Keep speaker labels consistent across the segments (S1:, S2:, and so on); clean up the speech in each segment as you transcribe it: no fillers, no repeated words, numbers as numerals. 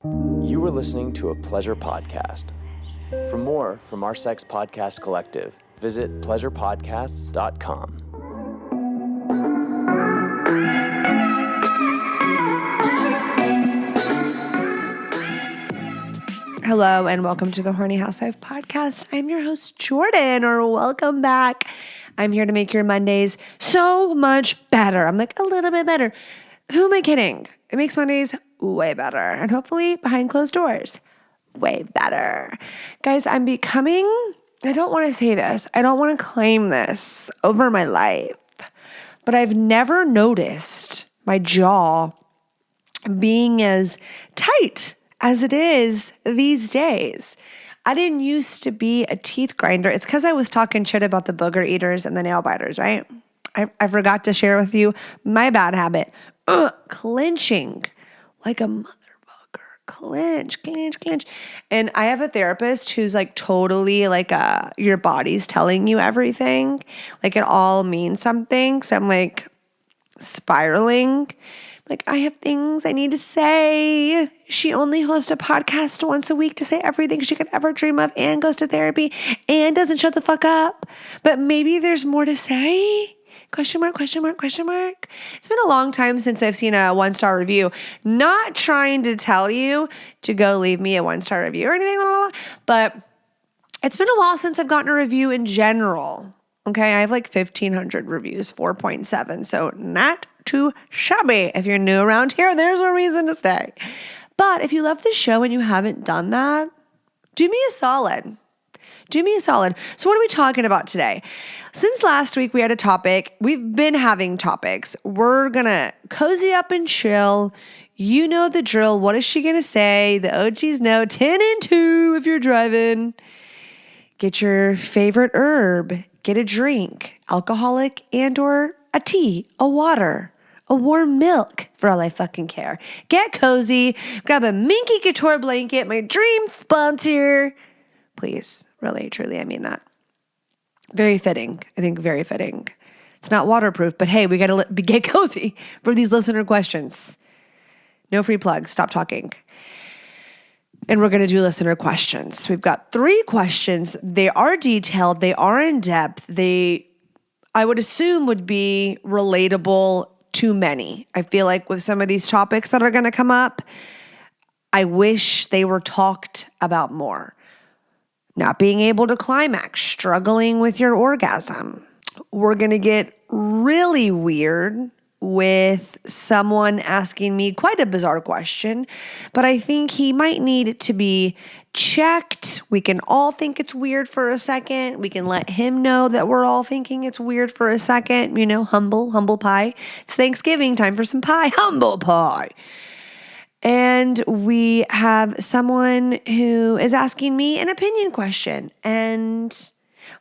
S1: You are listening to a pleasure podcast. For more from our Sex Podcast Collective, visit pleasurepodcasts.com.
S2: Hello and welcome to the Horny Housewife Podcast. I'm your host, Jordan, or welcome back. I'm here to make your Mondays so much better. I'm like a little bit better. Who am I kidding? It makes Mondays way better, and hopefully behind closed doors, way better. Guys, I'm becoming, I don't want to say this, I don't want to claim this over my life, but I've never noticed my jaw being as tight as it is these days. I didn't used to be a teeth grinder. It's because I was talking shit about the booger eaters and the nail biters, right? I forgot to share with you my bad habit. Clenching like a motherfucker. Clench. And I have a therapist who's like totally like your body's telling you everything. Like it all means something. So I'm like spiraling. Like, I have things I need to say. She only hosts a podcast once a week to say everything she could ever dream of and goes to therapy and doesn't shut the fuck up. But maybe there's more to say? Question mark. It's been a long time since I've seen a 1-star review. Not trying to tell you to go leave me a 1-star review or anything, but it's been a while since I've gotten a review in general. Okay, I have like 1,500 reviews, 4.7, so not too shabby. If you're new around here, there's a reason to stay. But if you love the show and you haven't done that, do me a solid. So what are we talking about today? Since last week we had a topic, we've been having topics. We're gonna cozy up and chill. You know the drill. What is she gonna say? The OGs know 10 and 2 if you're driving. Get your favorite herb. Get a drink, alcoholic and or a tea, a water, a warm milk, for all I fucking care. Get cozy, grab a Minky Couture blanket, my dream sponsor. Please, really, truly, I mean that. Very fitting, I think very fitting. It's not waterproof, but hey, we gotta get cozy for these listener questions. No free plugs, stop talking. And we're going to do listener questions. We've got 3 questions. They are detailed. They are in depth. I would assume, would be relatable to many. I feel like with some of these topics that are going to come up, I wish they were talked about more. Not being able to climax, struggling with your orgasm. We're going to get really weird with someone asking me quite a bizarre question, but I think he might need to be checked. We can all think it's weird for a second. We can let him know that we're all thinking it's weird for a second. You know, humble pie. It's Thanksgiving, time for some pie. Humble pie. And we have someone who is asking me an opinion question and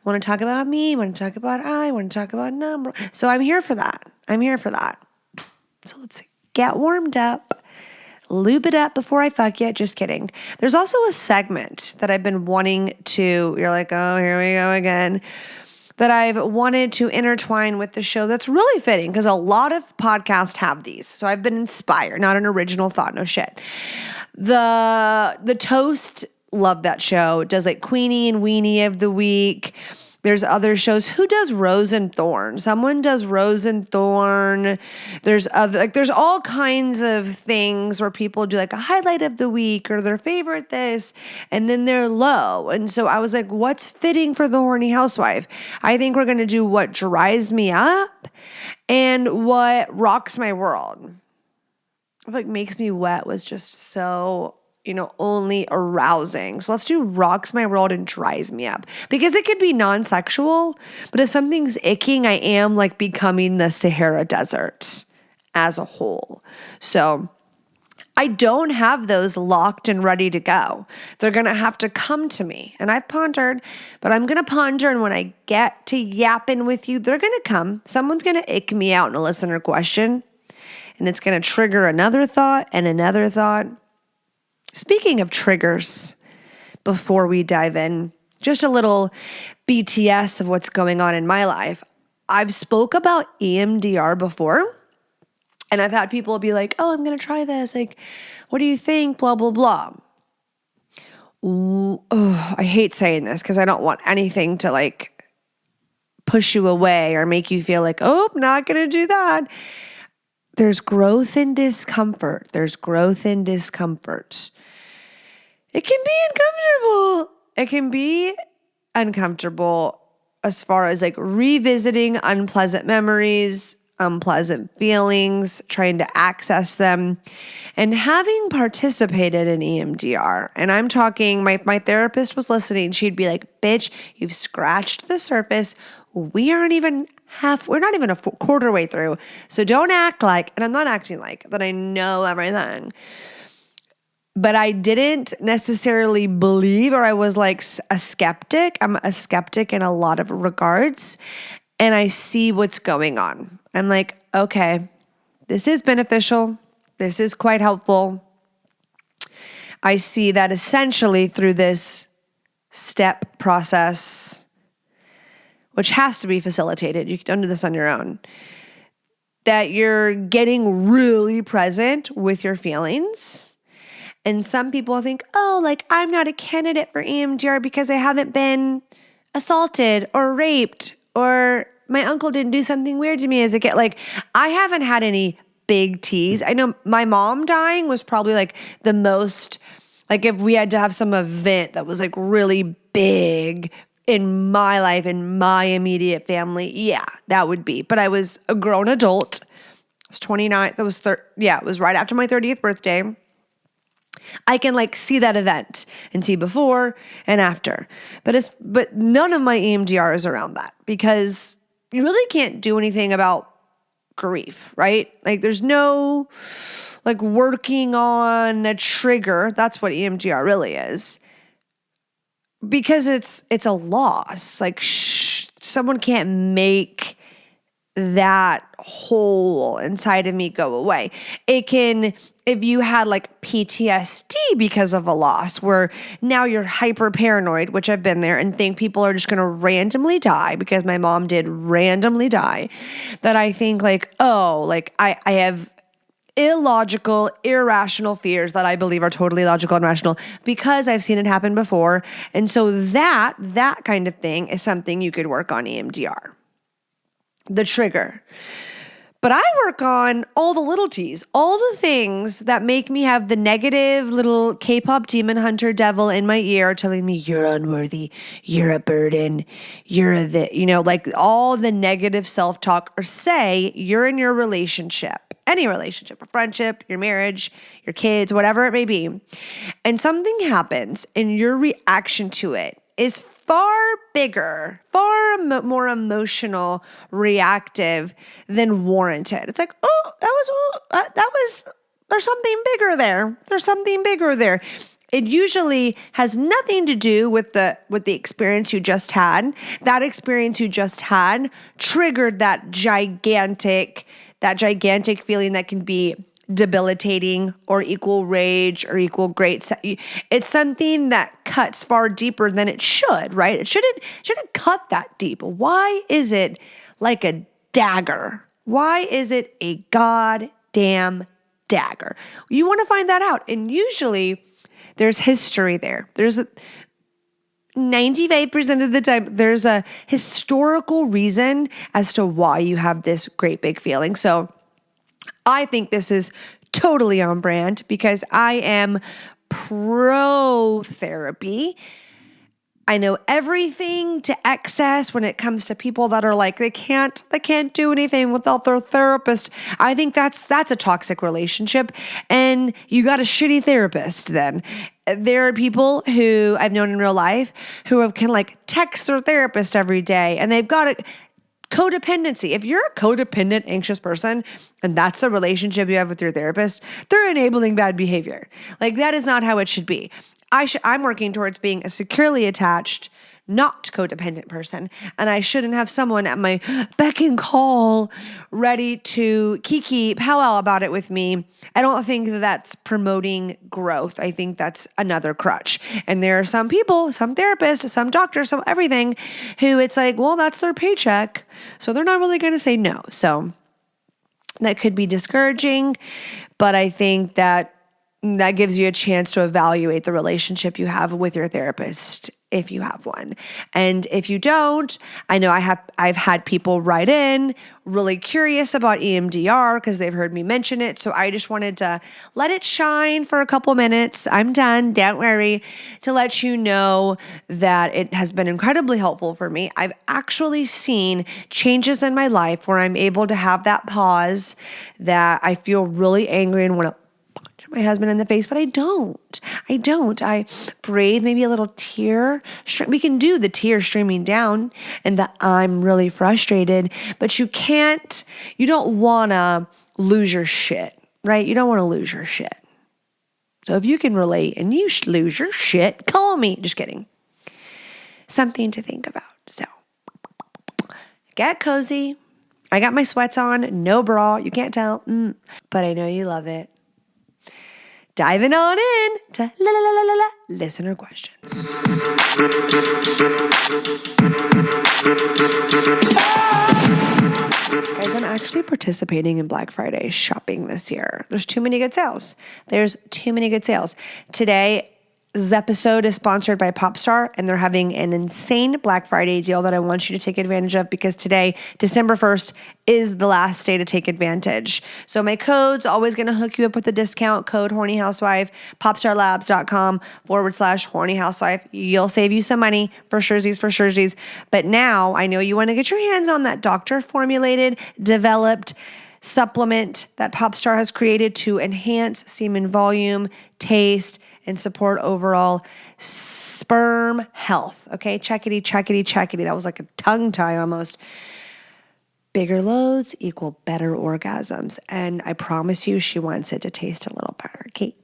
S2: want to talk about me, want to talk about want to talk about number. So I'm here for that. So let's get warmed up, lube it up before I fuck you. Just kidding. There's also a segment that I've been wanting to, you're like, oh, here we go again, that I've wanted to intertwine with the show that's really fitting because a lot of podcasts have these. So I've been inspired, not an original thought, no shit. The Toast, love that show. It does like Queenie and Weenie of the week. There's other shows. Who does Rose and Thorn? Someone does Rose and Thorn. There's all kinds of things where people do like a highlight of the week or their favorite this, and then they're low. And so I was like, what's fitting for the horny housewife? I think we're going to do what dries me up and what rocks my world. What makes me wet was just so only arousing. So let's do rocks my world and dries me up. Because it could be non-sexual, but if something's icking, I am like becoming the Sahara Desert as a whole. So I don't have those locked and ready to go. They're going to have to come to me. And I've pondered, but I'm going to ponder. And when I get to yapping with you, they're going to come. Someone's going to ick me out in a listener question. And it's going to trigger another thought and another thought. Speaking of triggers, before we dive in, just a little BTS of what's going on in my life. I've spoke about EMDR before. And I've had people be like, oh, I'm going to try this. Like, what do you think? Blah, blah, blah. Ooh, oh, I hate saying this because I don't want anything to like push you away or make you feel like, oh, I'm not going to do that. There's growth in discomfort. There's growth in discomfort. It can be uncomfortable. It can be uncomfortable as far as like revisiting unpleasant memories, unpleasant feelings, trying to access them, and having participated in EMDR. And I'm talking, my therapist was listening. She'd be like, bitch, you've scratched the surface. We're not even a quarter way through. So don't act like, and I'm not acting like, that I know everything. But I didn't necessarily believe, or I was like a skeptic. I'm a skeptic in a lot of regards. And I see what's going on. I'm like, okay, this is beneficial. This is quite helpful. I see that essentially through this step process, which has to be facilitated. You don't do this on your own. That you're getting really present with your feelings. And some people think, oh, like I'm not a candidate for EMDR because I haven't been assaulted or raped, or my uncle didn't do something weird to me as a kid. Like I haven't had any big T's. I know my mom dying was probably like the most, like if we had to have some event that was like really big in my life, in my immediate family, yeah, that would be. But I was a grown adult. I was 29. That was it was right after my 30th birthday. I can like see that event and see before and after. But none of my EMDR is around that because you really can't do anything about grief, right? Like there's no like working on a trigger. That's what EMDR really is. Because it's a loss. Like someone can't make that hole inside of me go away. It can, if you had like PTSD because of a loss where now you're hyper paranoid, which I've been there, and think people are just going to randomly die because my mom did randomly die, that I think like, oh, like I have illogical, irrational fears that I believe are totally logical and rational because I've seen it happen before. And so that kind of thing is something you could work on EMDR. The trigger. But I work on all the little T's, all the things that make me have the negative little K-pop demon hunter devil in my ear telling me you're unworthy, you're a burden, like all the negative self-talk, or say you're in your relationship, any relationship, a friendship, your marriage, your kids, whatever it may be. And something happens and your reaction to it is far bigger, far more emotional, reactive than warranted. It's like, oh, there's something bigger there. There's something bigger there. It usually has nothing to do with the experience you just had. That experience you just had triggered that gigantic feeling that can be debilitating or equal rage or equal great. It's something that cuts far deeper than it should, right? It shouldn't cut that deep. Why is it like a dagger? Why is it a goddamn dagger? You want to find that out. And usually there's history there. There's 95% of the time, there's a historical reason as to why you have this great big feeling. So I think this is totally on brand because I am pro therapy. I know everything to excess when it comes to people that are like, they can't do anything without their therapist. I think that's a toxic relationship, and you got a shitty therapist then. There are people who I've known in real life who can like text their therapist every day, and they've got it. Codependency. If you're a codependent, anxious person, and that's the relationship you have with your therapist, they're enabling bad behavior. Like that is not how it should be. I'm working towards being a securely attached, not codependent person, and I shouldn't have someone at my beck and call ready to kiki powwow about it with me. I don't think that's promoting growth. I think that's another crutch. And there are some people, some therapists, some doctors, some everything who it's like, well, that's their paycheck, so they're not really going to say no. So that could be discouraging, but I think that gives you a chance to evaluate the relationship you have with your therapist if you have one. And if you don't, I know I've had people write in really curious about EMDR because they've heard me mention it. So I just wanted to let it shine for a couple minutes. I'm done, don't worry, to let you know that it has been incredibly helpful for me. I've actually seen changes in my life where I'm able to have that pause that I feel really angry and want to my husband in the face, but I don't. I breathe, maybe a little tear. We can do the tear streaming down and the I'm really frustrated, but you don't want to lose your shit, right? You don't want to lose your shit. So if you can relate and you lose your shit, call me. Just kidding. Something to think about. So get cozy. I got my sweats on, no bra. You can't tell, but I know you love it. Diving on in to listener questions. Guys, I'm actually participating in Black Friday shopping this year. There's too many good sales. Today's episode is sponsored by Popstar, and they're having an insane Black Friday deal that I want you to take advantage of because today, December 1st, is the last day to take advantage. So my code's always going to hook you up with a discount code Horny Housewife, popstarlabs.com/Horny Housewife. You'll save you some money for surezies. But now I know you want to get your hands on that doctor formulated, developed supplement that Popstar has created to enhance semen volume, taste, and support overall sperm health. Okay, checkity. That was like a tongue tie almost. Bigger loads equal better orgasms. And I promise you, she wants it to taste a little better. Kate,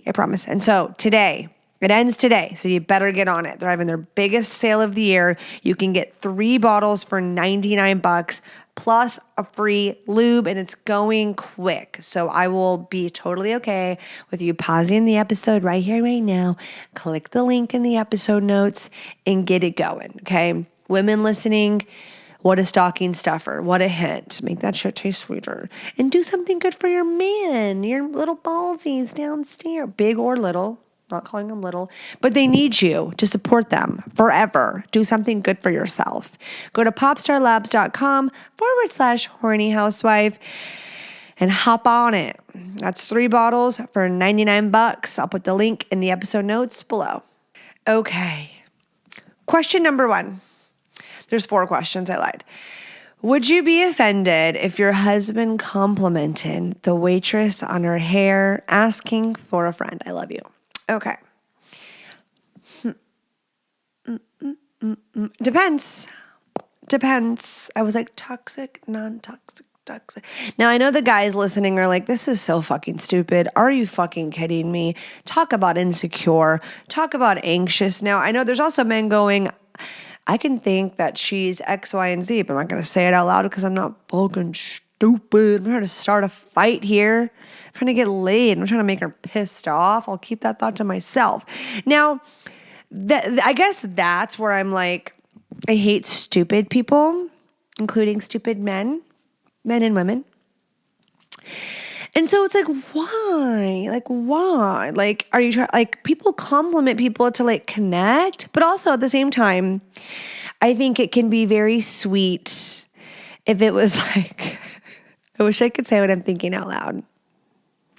S2: I promise. And so today, it ends today, so you better get on it. They're having their biggest sale of the year. You can get 3 bottles for $99 plus a free lube, and it's going quick. So I will be totally okay with you pausing the episode right here, right now. Click the link in the episode notes and get it going, okay? Women listening, what a stocking stuffer. What a hint. Make that shit taste sweeter. And do something good for your man, your little ballsies downstairs, big or little. Not calling them little, but they need you to support them forever. Do something good for yourself. Go to popstarlabs.com/Horny Housewife and hop on it. That's 3 bottles for $99. I'll put the link in the episode notes below. Okay. Question number 1. There's 4 questions, I lied. Would you be offended if your husband complimented the waitress on her hair asking for a friend? I love you. Okay. Depends. I was like, toxic, non-toxic, toxic. Now, I know the guys listening are like, this is so fucking stupid. Are you fucking kidding me? Talk about insecure. Talk about anxious. Now, I know there's also men going, I can think that she's X, Y, and Z, but I'm not going to say it out loud because I'm not fucking stupid. I'm trying to start a fight here. I'm trying to get laid. I'm trying to make her pissed off. I'll keep that thought to myself. Now, I guess that's where I'm like, I hate stupid people, including stupid men and women. And so it's like, why? Like, are you trying, like, people compliment people to like connect, but also at the same time, I think it can be very sweet if it was like, I wish I could say what I'm thinking out loud.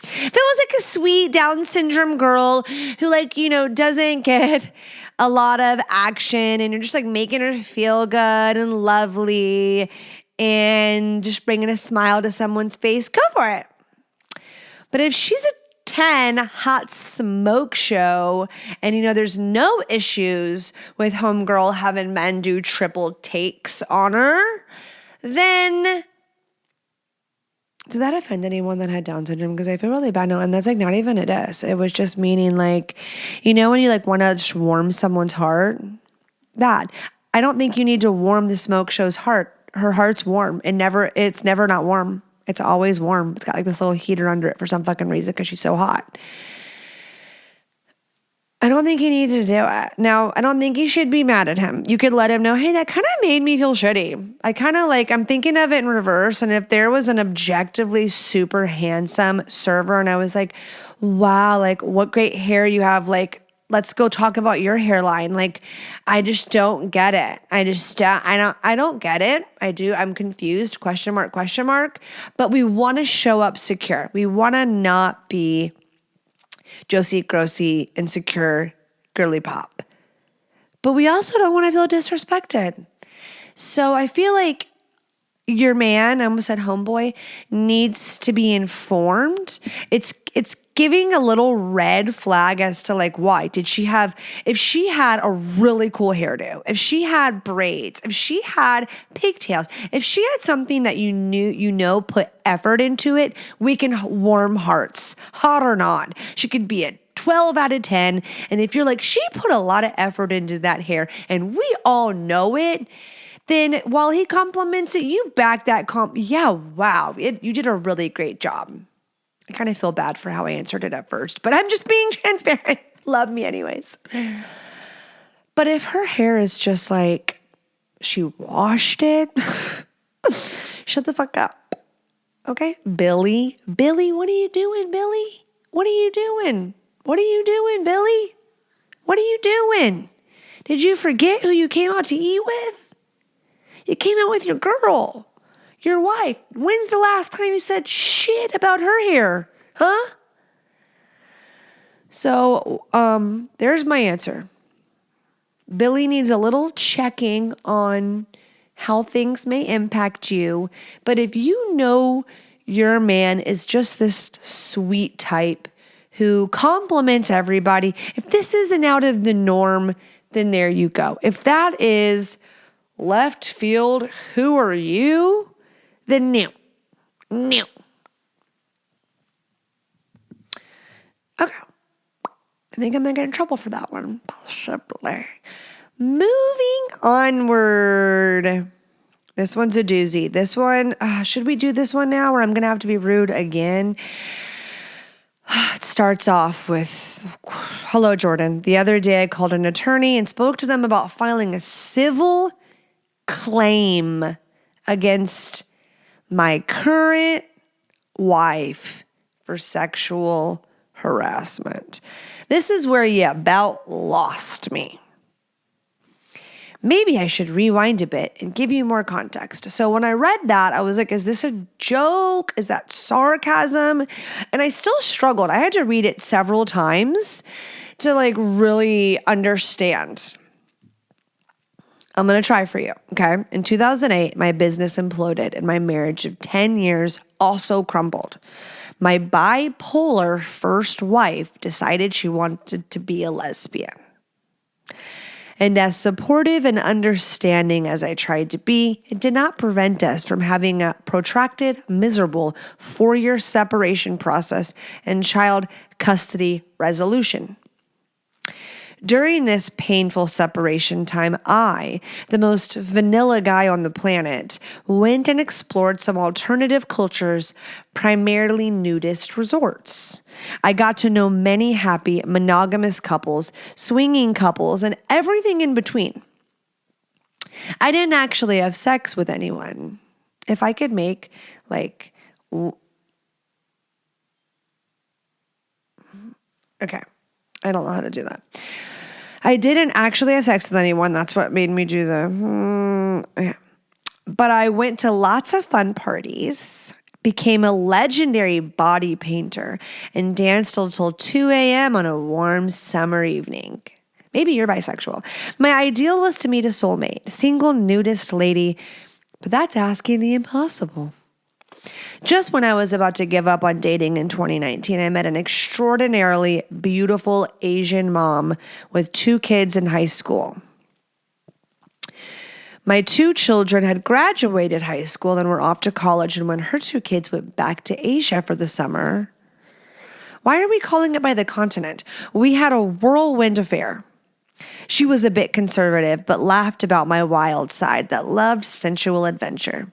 S2: If it was like a sweet Down syndrome girl who like, doesn't get a lot of action and you're just like making her feel good and lovely and just bringing a smile to someone's face, go for it. But if she's a 10 hot smoke show and there's no issues with homegirl having men do triple takes on her, then did that offend anyone that had Down syndrome? Because I feel really bad now. And that's like not even a diss. It was just meaning like, when you like want to just warm someone's heart, that. I don't think you need to warm the smoke show's heart. Her heart's warm. It's never not warm. It's always warm. It's got like this little heater under it for some fucking reason because she's so hot. I don't think he needed to do it. Now, I don't think you should be mad at him. You could let him know, hey, that kind of made me feel shitty. I'm thinking of it in reverse. And if there was an objectively super handsome server and I was like, wow, like what great hair you have. Like, let's go talk about your hairline. Like, I just don't get it. I don't get it. I'm confused, question mark. But we want to show up secure. We want to not be Josie, grossy, insecure, girly pop. But we also don't want to feel disrespected. So I feel like your man, I almost said homeboy, needs to be informed. It's giving a little red flag as to like, why did she have, if she had a really cool hairdo, if she had braids, if she had pigtails, if she had something that put effort into it, we can warm hearts, hot or not. She could be a 12 out of 10. And if you're like, she put a lot of effort into that hair and we all know it, then while he compliments it, you back that yeah, wow, you did a really great job. I kind of feel bad for how I answered it at first, but I'm just being transparent. Love me anyways. But if her hair is just like, she washed it, shut the fuck up. Okay? Billy, what are you doing, Billy? What are you doing? What are you doing, Billy? What are you doing? Did you forget who you came out to eat with? You came out with your girl, your wife. When's the last time you said shit about her hair? Huh? So, there's my answer. Billy needs a little checking on how things may impact you. But if you know your man is just this sweet type who compliments everybody, if this isn't out of the norm, then there you go. If that is left field, who are you? Then no. Okay. I think I'm going to get in trouble for that one, possibly. Moving onward. This one's a doozy. This one, should we do this one now or I'm going to have to be rude again? It starts off with, hello, Jordan. The other day I called an attorney and spoke to them about filing a civil claim against my current wife for sexual harassment. This is where you about lost me. Maybe I should rewind a bit and give you more context. So when I read that, I was like, is this a joke? Is that sarcasm? And I still struggled. I had to read it several times to like really understand. I'm going to try for you, okay? In 2008, my business imploded and my marriage of 10 years also crumbled. My bipolar first wife decided she wanted to be a lesbian. And as supportive and understanding as I tried to be, it did not prevent us from having a protracted, miserable 4-year separation process and child custody resolution. During this painful separation time, I, the most vanilla guy on the planet, went and explored some alternative cultures, primarily nudist resorts. I got to know many happy monogamous couples, swinging couples, and everything in between. I didn't actually have sex with anyone. If I could make okay, I don't know how to do that. I didn't actually have sex with anyone. That's what made me do okay. But I went to lots of fun parties, became a legendary body painter, and danced till 2 a.m. on a warm summer evening. Maybe you're bisexual. My ideal was to meet a soulmate, single nudist lady, but that's asking the impossible. Just when I was about to give up on dating in 2019, I met an extraordinarily beautiful Asian mom with 2 kids in high school. My 2 children had graduated high school and were off to college, and when her 2 kids went back to Asia for the summer, why are we calling it by the continent? We had a whirlwind affair. She was a bit conservative, but laughed about my wild side that loved sensual adventure.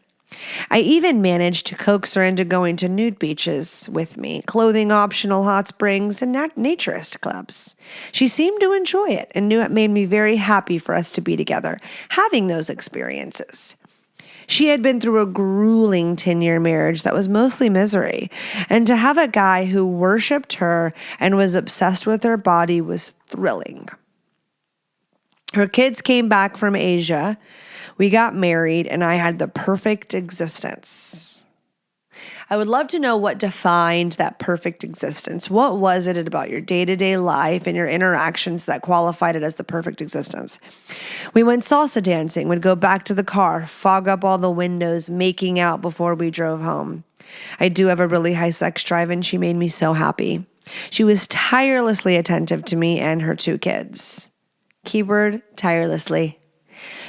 S2: I even managed to coax her into going to nude beaches with me, clothing optional hot springs, and naturist clubs. She seemed to enjoy it and knew it made me very happy for us to be together, having those experiences. She had been through a grueling 10-year marriage that was mostly misery, and to have a guy who worshipped her and was obsessed with her body was thrilling. Her kids came back from Asia. We got married, and I had the perfect existence. I would love to know what defined that perfect existence. What was it about your day-to-day life and your interactions that qualified it as the perfect existence? We went salsa dancing, would go back to the car, fog up all the windows, making out before we drove home. I do have a really high sex drive, and she made me so happy. She was tirelessly attentive to me and her 2 kids. Keyword, tirelessly.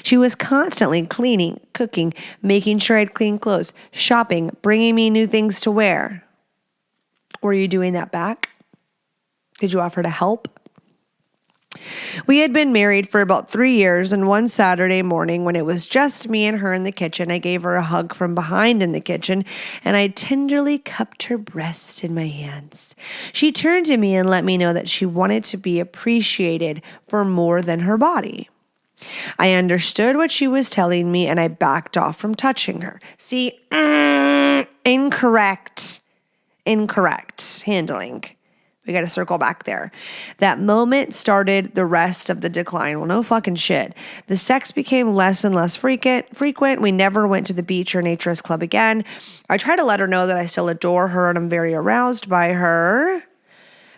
S2: She was constantly cleaning, cooking, making sure I had clean clothes, shopping, bringing me new things to wear. Were you doing that back? Did you offer to help? We had been married for about 3 years, and one Saturday morning when it was just me and her in the kitchen, I gave her a hug from behind in the kitchen, and I tenderly cupped her breast in my hands. She turned to me and let me know that she wanted to be appreciated for more than her body. I understood what she was telling me, and I backed off from touching her. See, incorrect handling. We got to circle back there. That moment started the rest of the decline. Well, no fucking shit. The sex became less and less frequent. We never went to the beach or naturist club again. I try to let her know that I still adore her and I'm very aroused by her,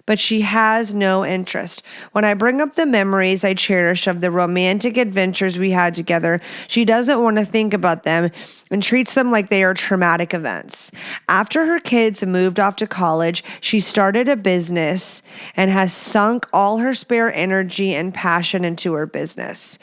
S2: but she has no interest. When I bring up the memories I cherish of the romantic adventures we had together, she doesn't want to think about them and treats them like they are traumatic events. After her kids moved off to college, she started a business and has sunk all her spare energy and passion into her business.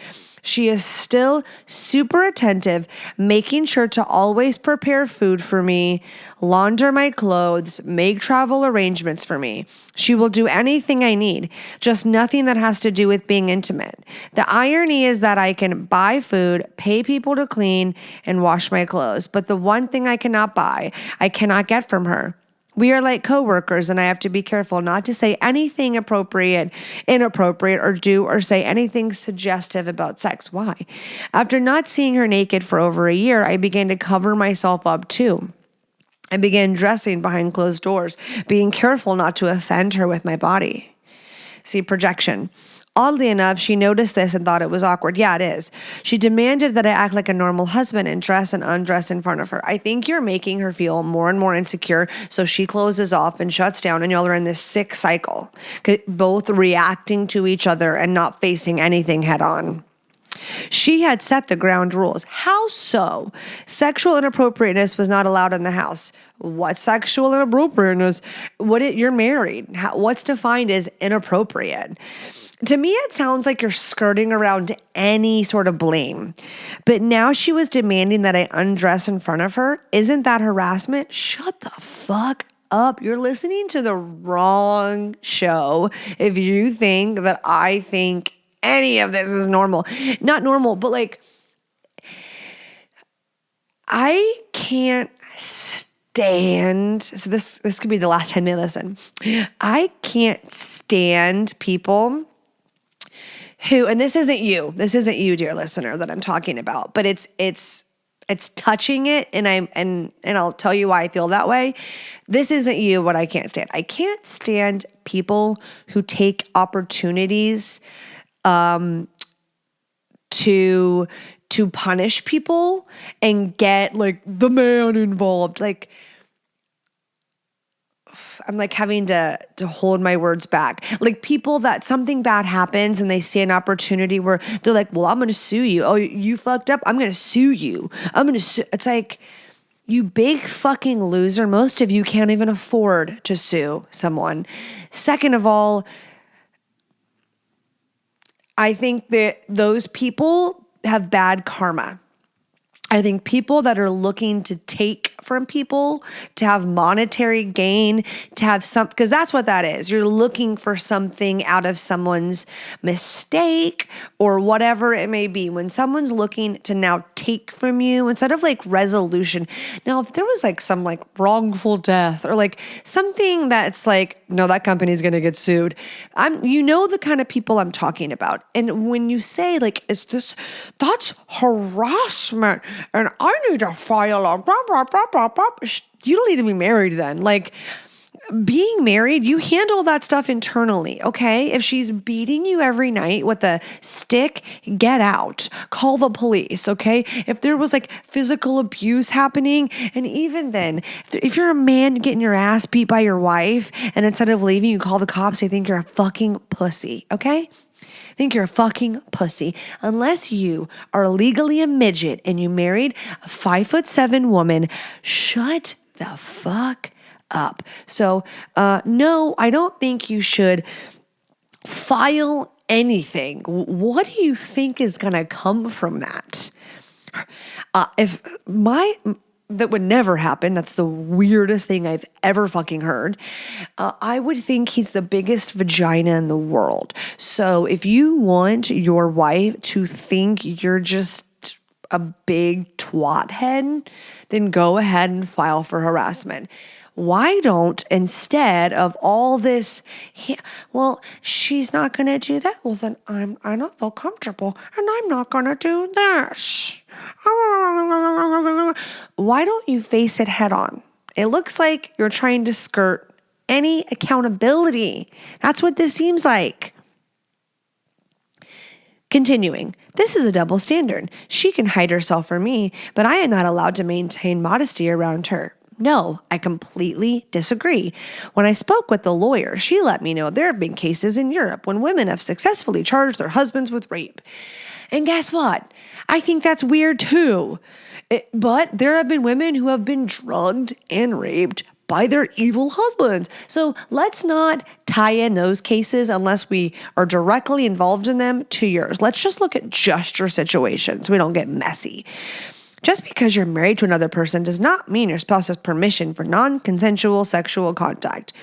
S2: She is still super attentive, making sure to always prepare food for me, launder my clothes, make travel arrangements for me. She will do anything I need, just nothing that has to do with being intimate. The irony is that I can buy food, pay people to clean, and wash my clothes. But the one thing I cannot buy, I cannot get from her. We are like coworkers, and I have to be careful not to say anything inappropriate, or do or say anything suggestive about sex. Why? After not seeing her naked for over a year, I began to cover myself up too. I began dressing behind closed doors, being careful not to offend her with my body. See, projection. Oddly enough, she noticed this and thought it was awkward. Yeah, it is. She demanded that I act like a normal husband and dress and undress in front of her. I think you're making her feel more and more insecure, so she closes off and shuts down, and y'all are in this sick cycle, both reacting to each other and not facing anything head on. She had set the ground rules. How so? Sexual inappropriateness was not allowed in the house. What sexual inappropriateness? You're married. What's defined as inappropriate? To me, it sounds like you're skirting around any sort of blame. But now she was demanding that I undress in front of her. Isn't that harassment? Shut the fuck up. You're listening to the wrong show if you think that I think any of this is normal. Not normal, but like, I can't stand, so this could be the last time they listen. I can't stand people who, and this isn't you, dear listener, that I'm talking about, but it's touching it, and I'll tell you why I feel that way. This isn't you, what I can't stand. I can't stand people who take opportunities to punish people and get like the man involved. Like, I'm like having to hold my words back. Like people that something bad happens and they see an opportunity where they're like, well, I'm going to sue you. Oh, you fucked up. I'm going to sue you. It's like, you big fucking loser. Most of you can't even afford to sue someone. Second of all, I think that those people have bad karma. I think people that are looking to take from people, to have monetary gain, to have because that's what that is. You're looking for something out of someone's mistake or whatever it may be. When someone's looking to now take from you instead of like resolution. Now, if there was like some like wrongful death or like something that's like, no, that company's going to get sued. You know the kind of people I'm talking about. And when you say like, that's harassment and I need to file a blah, blah, blah, blah, blah. You don't need to be married then. Like being married, you handle that stuff internally, okay? If she's beating you every night with a stick, get out. Call the police, okay? If there was like physical abuse happening, and even then, if you're a man getting your ass beat by your wife, and instead of leaving, you call the cops, they think you're a fucking pussy, okay? Think you're a fucking pussy. Unless you are legally a midget and you married a 5'7" woman, shut the fuck up. So, no, I don't think you should file anything. What do you think is going to come from that? That would never happen. That's the weirdest thing I've ever fucking heard. I would think he's the biggest vagina in the world. So if you want your wife to think you're just a big twat head, then go ahead and file for harassment. Why don't, instead of all this, well, she's not going to do that. Well, then I don't feel comfortable and I'm not going to do this. Why don't you face it head on? It looks like you're trying to skirt any accountability. That's what this seems like. Continuing, this is a double standard. She can hide herself from me, but I am not allowed to maintain modesty around her. No, I completely disagree. When I spoke with the lawyer, she let me know there have been cases in Europe when women have successfully charged their husbands with rape. And guess what? I think that's weird too. But there have been women who have been drugged and raped by their evil husbands. So let's not tie in those cases unless we are directly involved in them to yours. Let's just look at just your situation so we don't get messy. Just because you're married to another person does not mean your spouse has permission for non-consensual sexual contact.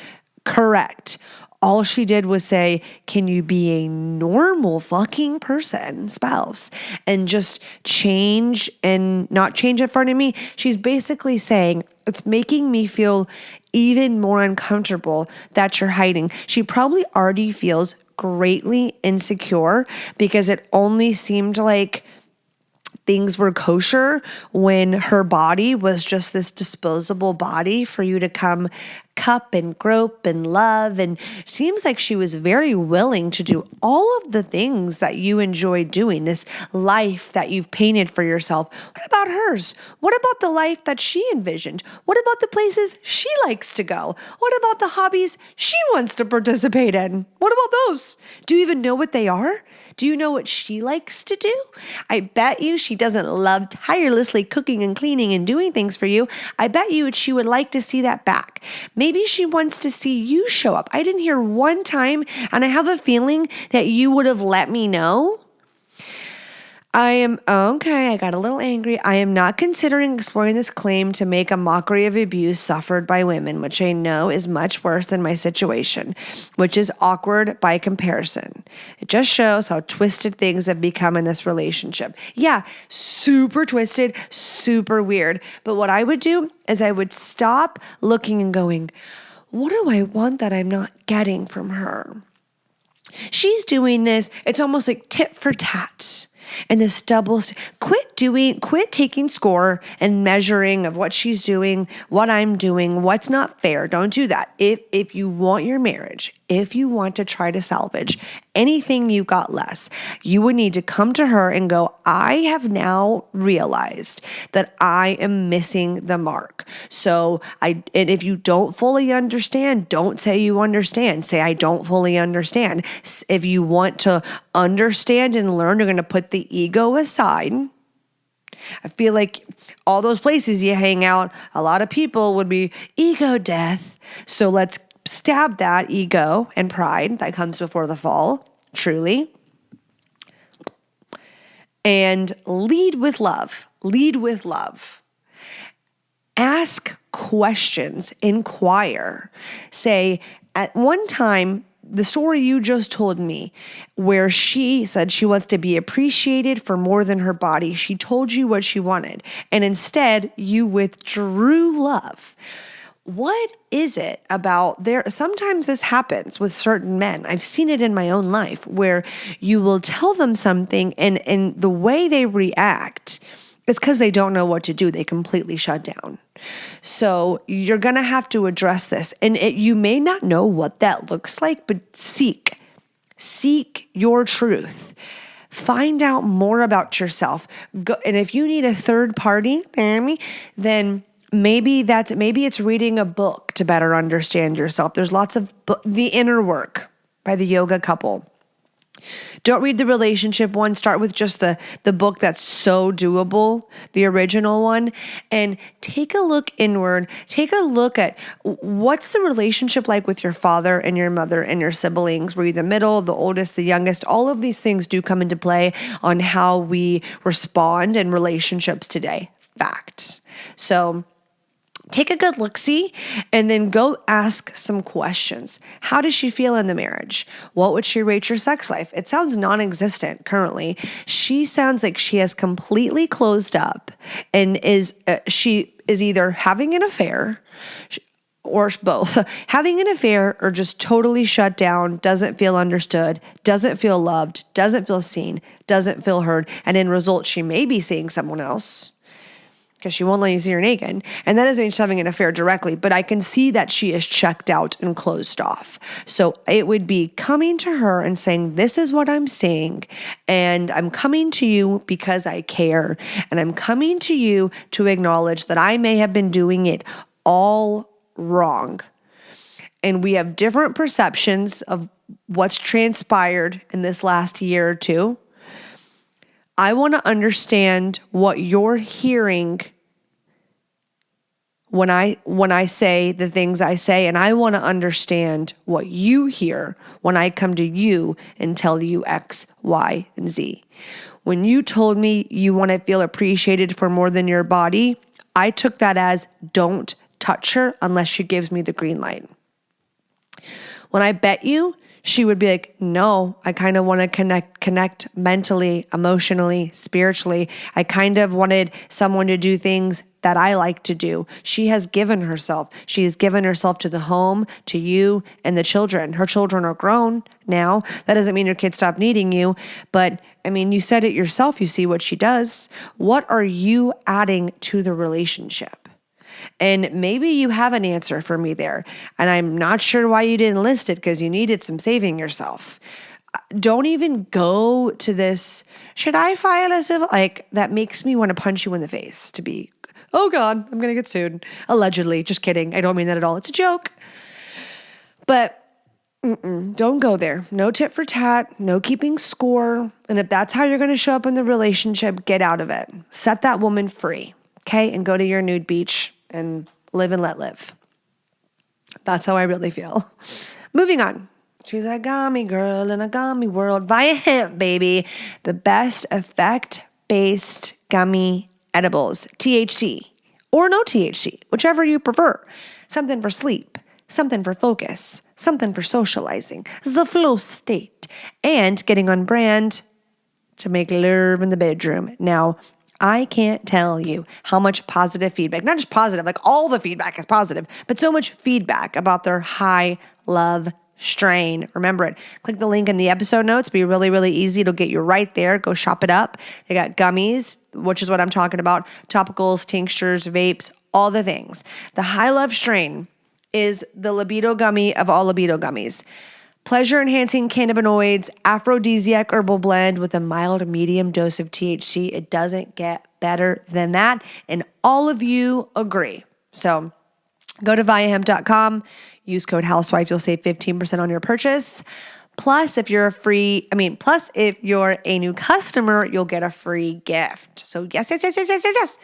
S2: Correct. All she did was say, can you be a normal fucking person, spouse, and just change and not change in front of me? She's basically saying, it's making me feel even more uncomfortable that you're hiding. She probably already feels greatly insecure because it only seemed like things were kosher when her body was just this disposable body for you to come cup and grope and love. And seems like she was very willing to do all of the things that you enjoy doing, this life that you've painted for yourself. What about hers? What about the life that she envisioned? What about the places she likes to go? What about the hobbies she wants to participate in? What about those? Do you even know what they are? Do you know what she likes to do? I bet you she doesn't love tirelessly cooking and cleaning and doing things for you. I bet you she would like to see that back. Maybe she wants to see you show up. I didn't hear one time, and I have a feeling that you would have let me know. I got a little angry. I am not considering exploring this claim to make a mockery of abuse suffered by women, which I know is much worse than my situation, which is awkward by comparison. It just shows how twisted things have become in this relationship. Yeah, super twisted, super weird. But what I would do is I would stop looking and going, what do I want that I'm not getting from her? She's doing this. It's almost like tit for tat. And this quit taking score and measuring of what she's doing, what I'm doing, what's not fair. Don't do that. If you want your marriage, if you want to try to salvage anything you got less, you would need to come to her and go, I have now realized that I am missing the mark. And if you don't fully understand, don't say you understand. Say, I don't fully understand. If you want to understand and learn, you're going to put the ego aside. I feel like all those places you hang out, a lot of people would be ego death. So let's stab that ego and pride that comes before the fall, truly. And lead with love. Lead with love. Ask questions, inquire. Say, at one time, the story you just told me, where she said she wants to be appreciated for more than her body, she told you what she wanted, and instead you withdrew love. What is it about there? Sometimes this happens with certain men. I've seen it in my own life where you will tell them something and the way they react, it's because they don't know what to do. They completely shut down. So you're going to have to address this. And you may not know what that looks like, but seek your truth. Find out more about yourself. And if you need a third party, then maybe it's reading a book to better understand yourself. There's lots of The Inner Work by the Yoga Couple. Don't read the relationship one. Start with just the book that's so doable, the original one, and take a look inward. Take a look at what's the relationship like with your father and your mother and your siblings. Were you the middle, the oldest, the youngest? All of these things do come into play on how we respond in relationships today. Fact. So take a good look-see and then go ask some questions. How does she feel in the marriage? What would she rate your sex life? It sounds non-existent currently. She sounds like she has completely closed up and she is either having an affair or both, having an affair or just totally shut down, doesn't feel understood, doesn't feel loved, doesn't feel seen, doesn't feel heard. And in result, she may be seeing someone else, because she won't let you see her naked. And that doesn't mean she's having an affair directly, but I can see that she is checked out and closed off. So it would be coming to her and saying, this is what I'm seeing, and I'm coming to you because I care, and I'm coming to you to acknowledge that I may have been doing it all wrong. And we have different perceptions of what's transpired in this last year or two. I want to understand what you're hearing when I say the things I say, and I want to understand what you hear when I come to you and tell you X, Y, and Z. When you told me you want to feel appreciated for more than your body, I took that as don't touch her unless she gives me the green light. When I bet you, she would be like, no, I kind of want to connect mentally, emotionally, spiritually. I kind of wanted someone to do things that I like to do. She has given herself. She has given herself to the home, to you, and the children. Her children are grown now. That doesn't mean your kids stop needing you, but I mean, you said it yourself. You see what she does. What are you adding to the relationship? And maybe you have an answer for me there. And I'm not sure why you didn't list it, because you needed some saving yourself. Don't even go to this, should I file a civil? Like, that makes me want to punch you in the face to be, oh God, I'm going to get sued. Allegedly. Just kidding. I don't mean that at all. It's a joke. But don't go there. No tit for tat. No keeping score. And if that's how you're going to show up in the relationship, get out of it. Set that woman free. Okay? And go to your nude beach and live and let live. That's how I really feel. Moving on. She's a gummy girl in a gummy world. Via hemp, baby. The best effect-based gummy edibles. THC or no THC, whichever you prefer. Something for sleep. Something for focus. Something for socializing. The flow state. And getting on brand to make love in the bedroom. Now, I can't tell you how much positive feedback, not just positive, like all the feedback is positive, but so much feedback about their high love strain. Remember it. Click the link in the episode notes. It'll be really, really easy. It'll get you right there. Go shop it up. They got gummies, which is what I'm talking about, topicals, tinctures, vapes, all the things. The high love strain is the libido gummy of all libido gummies. Pleasure-enhancing cannabinoids, aphrodisiac herbal blend with a mild medium dose of THC. It doesn't get better than that, and all of you agree. So go to viahemp.com, use code housewife, you'll save 15% on your purchase. Plus, if you're if you're a new customer, you'll get a free gift. So yes.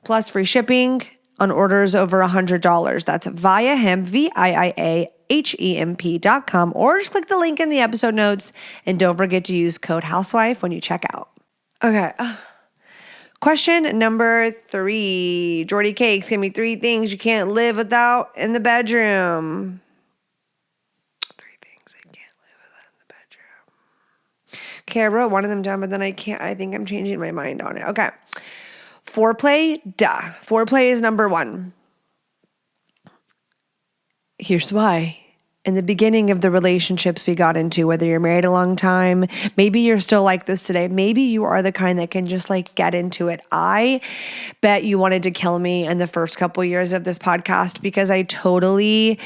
S2: Plus free shipping on orders over $100. That's viahemp, VIIAHEMP.com, or just click the link in the episode notes, and don't forget to use code housewife when you check out. Okay. Question number 3. Jordy Cakes, give me 3 things you can't live without in the bedroom. 3 things I can't live without in the bedroom. Okay, I wrote one of them down, but then I think I'm changing my mind on it. Okay. Foreplay, duh. Foreplay is number 1. Here's why. In the beginning of the relationships we got into, whether you're married a long time, maybe you're still like this today. Maybe you are the kind that can just like get into it. I bet you wanted to kill me in the first couple years of this podcast because I totally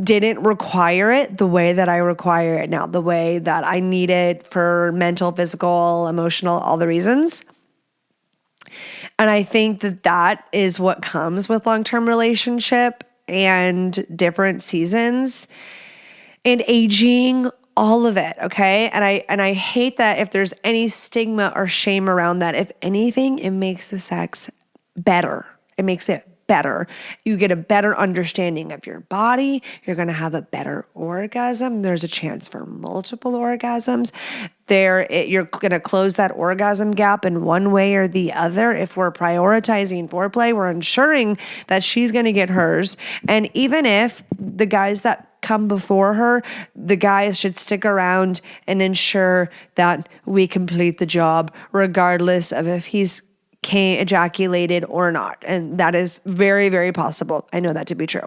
S2: didn't require it the way that I require it now, the way that I need it for mental, physical, emotional, all the reasons. And I think that is what comes with long-term relationship and different seasons and aging, all of it, okay? And I hate that if there's any stigma or shame around that. If anything, it makes the sex better. It makes it better. You get a better understanding of your body. You're going to have a better orgasm. There's a chance for multiple orgasms. You're going to close that orgasm gap in one way or the other. If we're prioritizing foreplay, we're ensuring that she's going to get hers. And even if the guys that come before her, the guys should stick around and ensure that we complete the job, regardless of if he's ejaculated or not. And that is very, very possible. I know that to be true.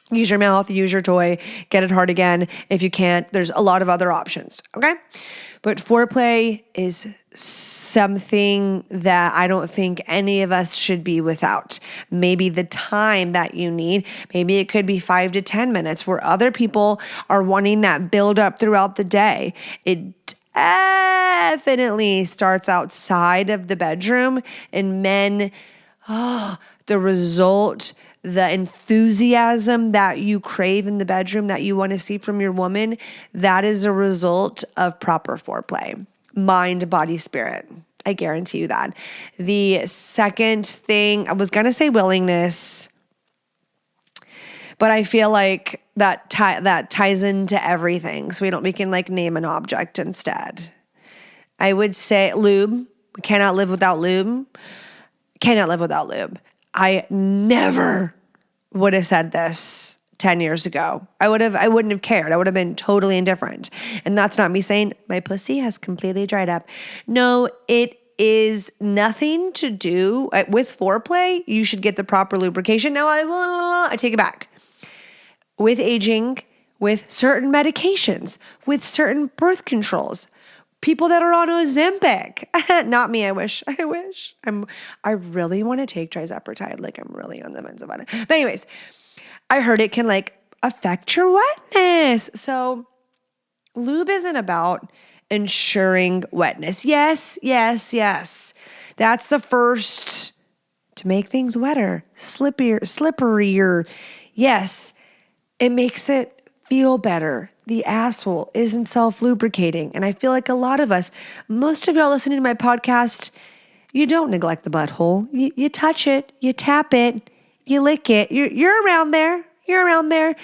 S2: Use your mouth, use your toy, get it hard again. If you can't, there's a lot of other options, okay? But foreplay is something that I don't think any of us should be without. Maybe the time that you need, maybe it could be 5 to 10 minutes where other people are wanting that build up throughout the day. It definitely starts outside of the bedroom, and men, the result, the enthusiasm that you crave in the bedroom that you want to see from your woman, that is a result of proper foreplay. Mind, body, spirit. I guarantee you that. The second thing, I was going to say willingness, but I feel like that ties into everything. So we can like name an object instead. I would say lube. We cannot live without lube. Cannot live without lube. I never would have said this 10 years ago. I wouldn't have cared. I would have been totally indifferent. And that's not me saying my pussy has completely dried up. No, it is nothing to do with foreplay. You should get the proper lubrication. Now I take it back. With aging, with certain medications, with certain birth controls, people that are on Ozempic. Not me, I wish. I really want to take trizepatide. Like I'm really on the fence about it. But anyways, I heard it can like affect your wetness. So lube isn't about ensuring wetness. Yes. That's the first to make things wetter, slipperier. Yes. It makes it feel better. The asshole isn't self-lubricating. And I feel like a lot of us, most of y'all listening to my podcast, you don't neglect the butthole. You touch it, you tap it, you lick it. You're around there.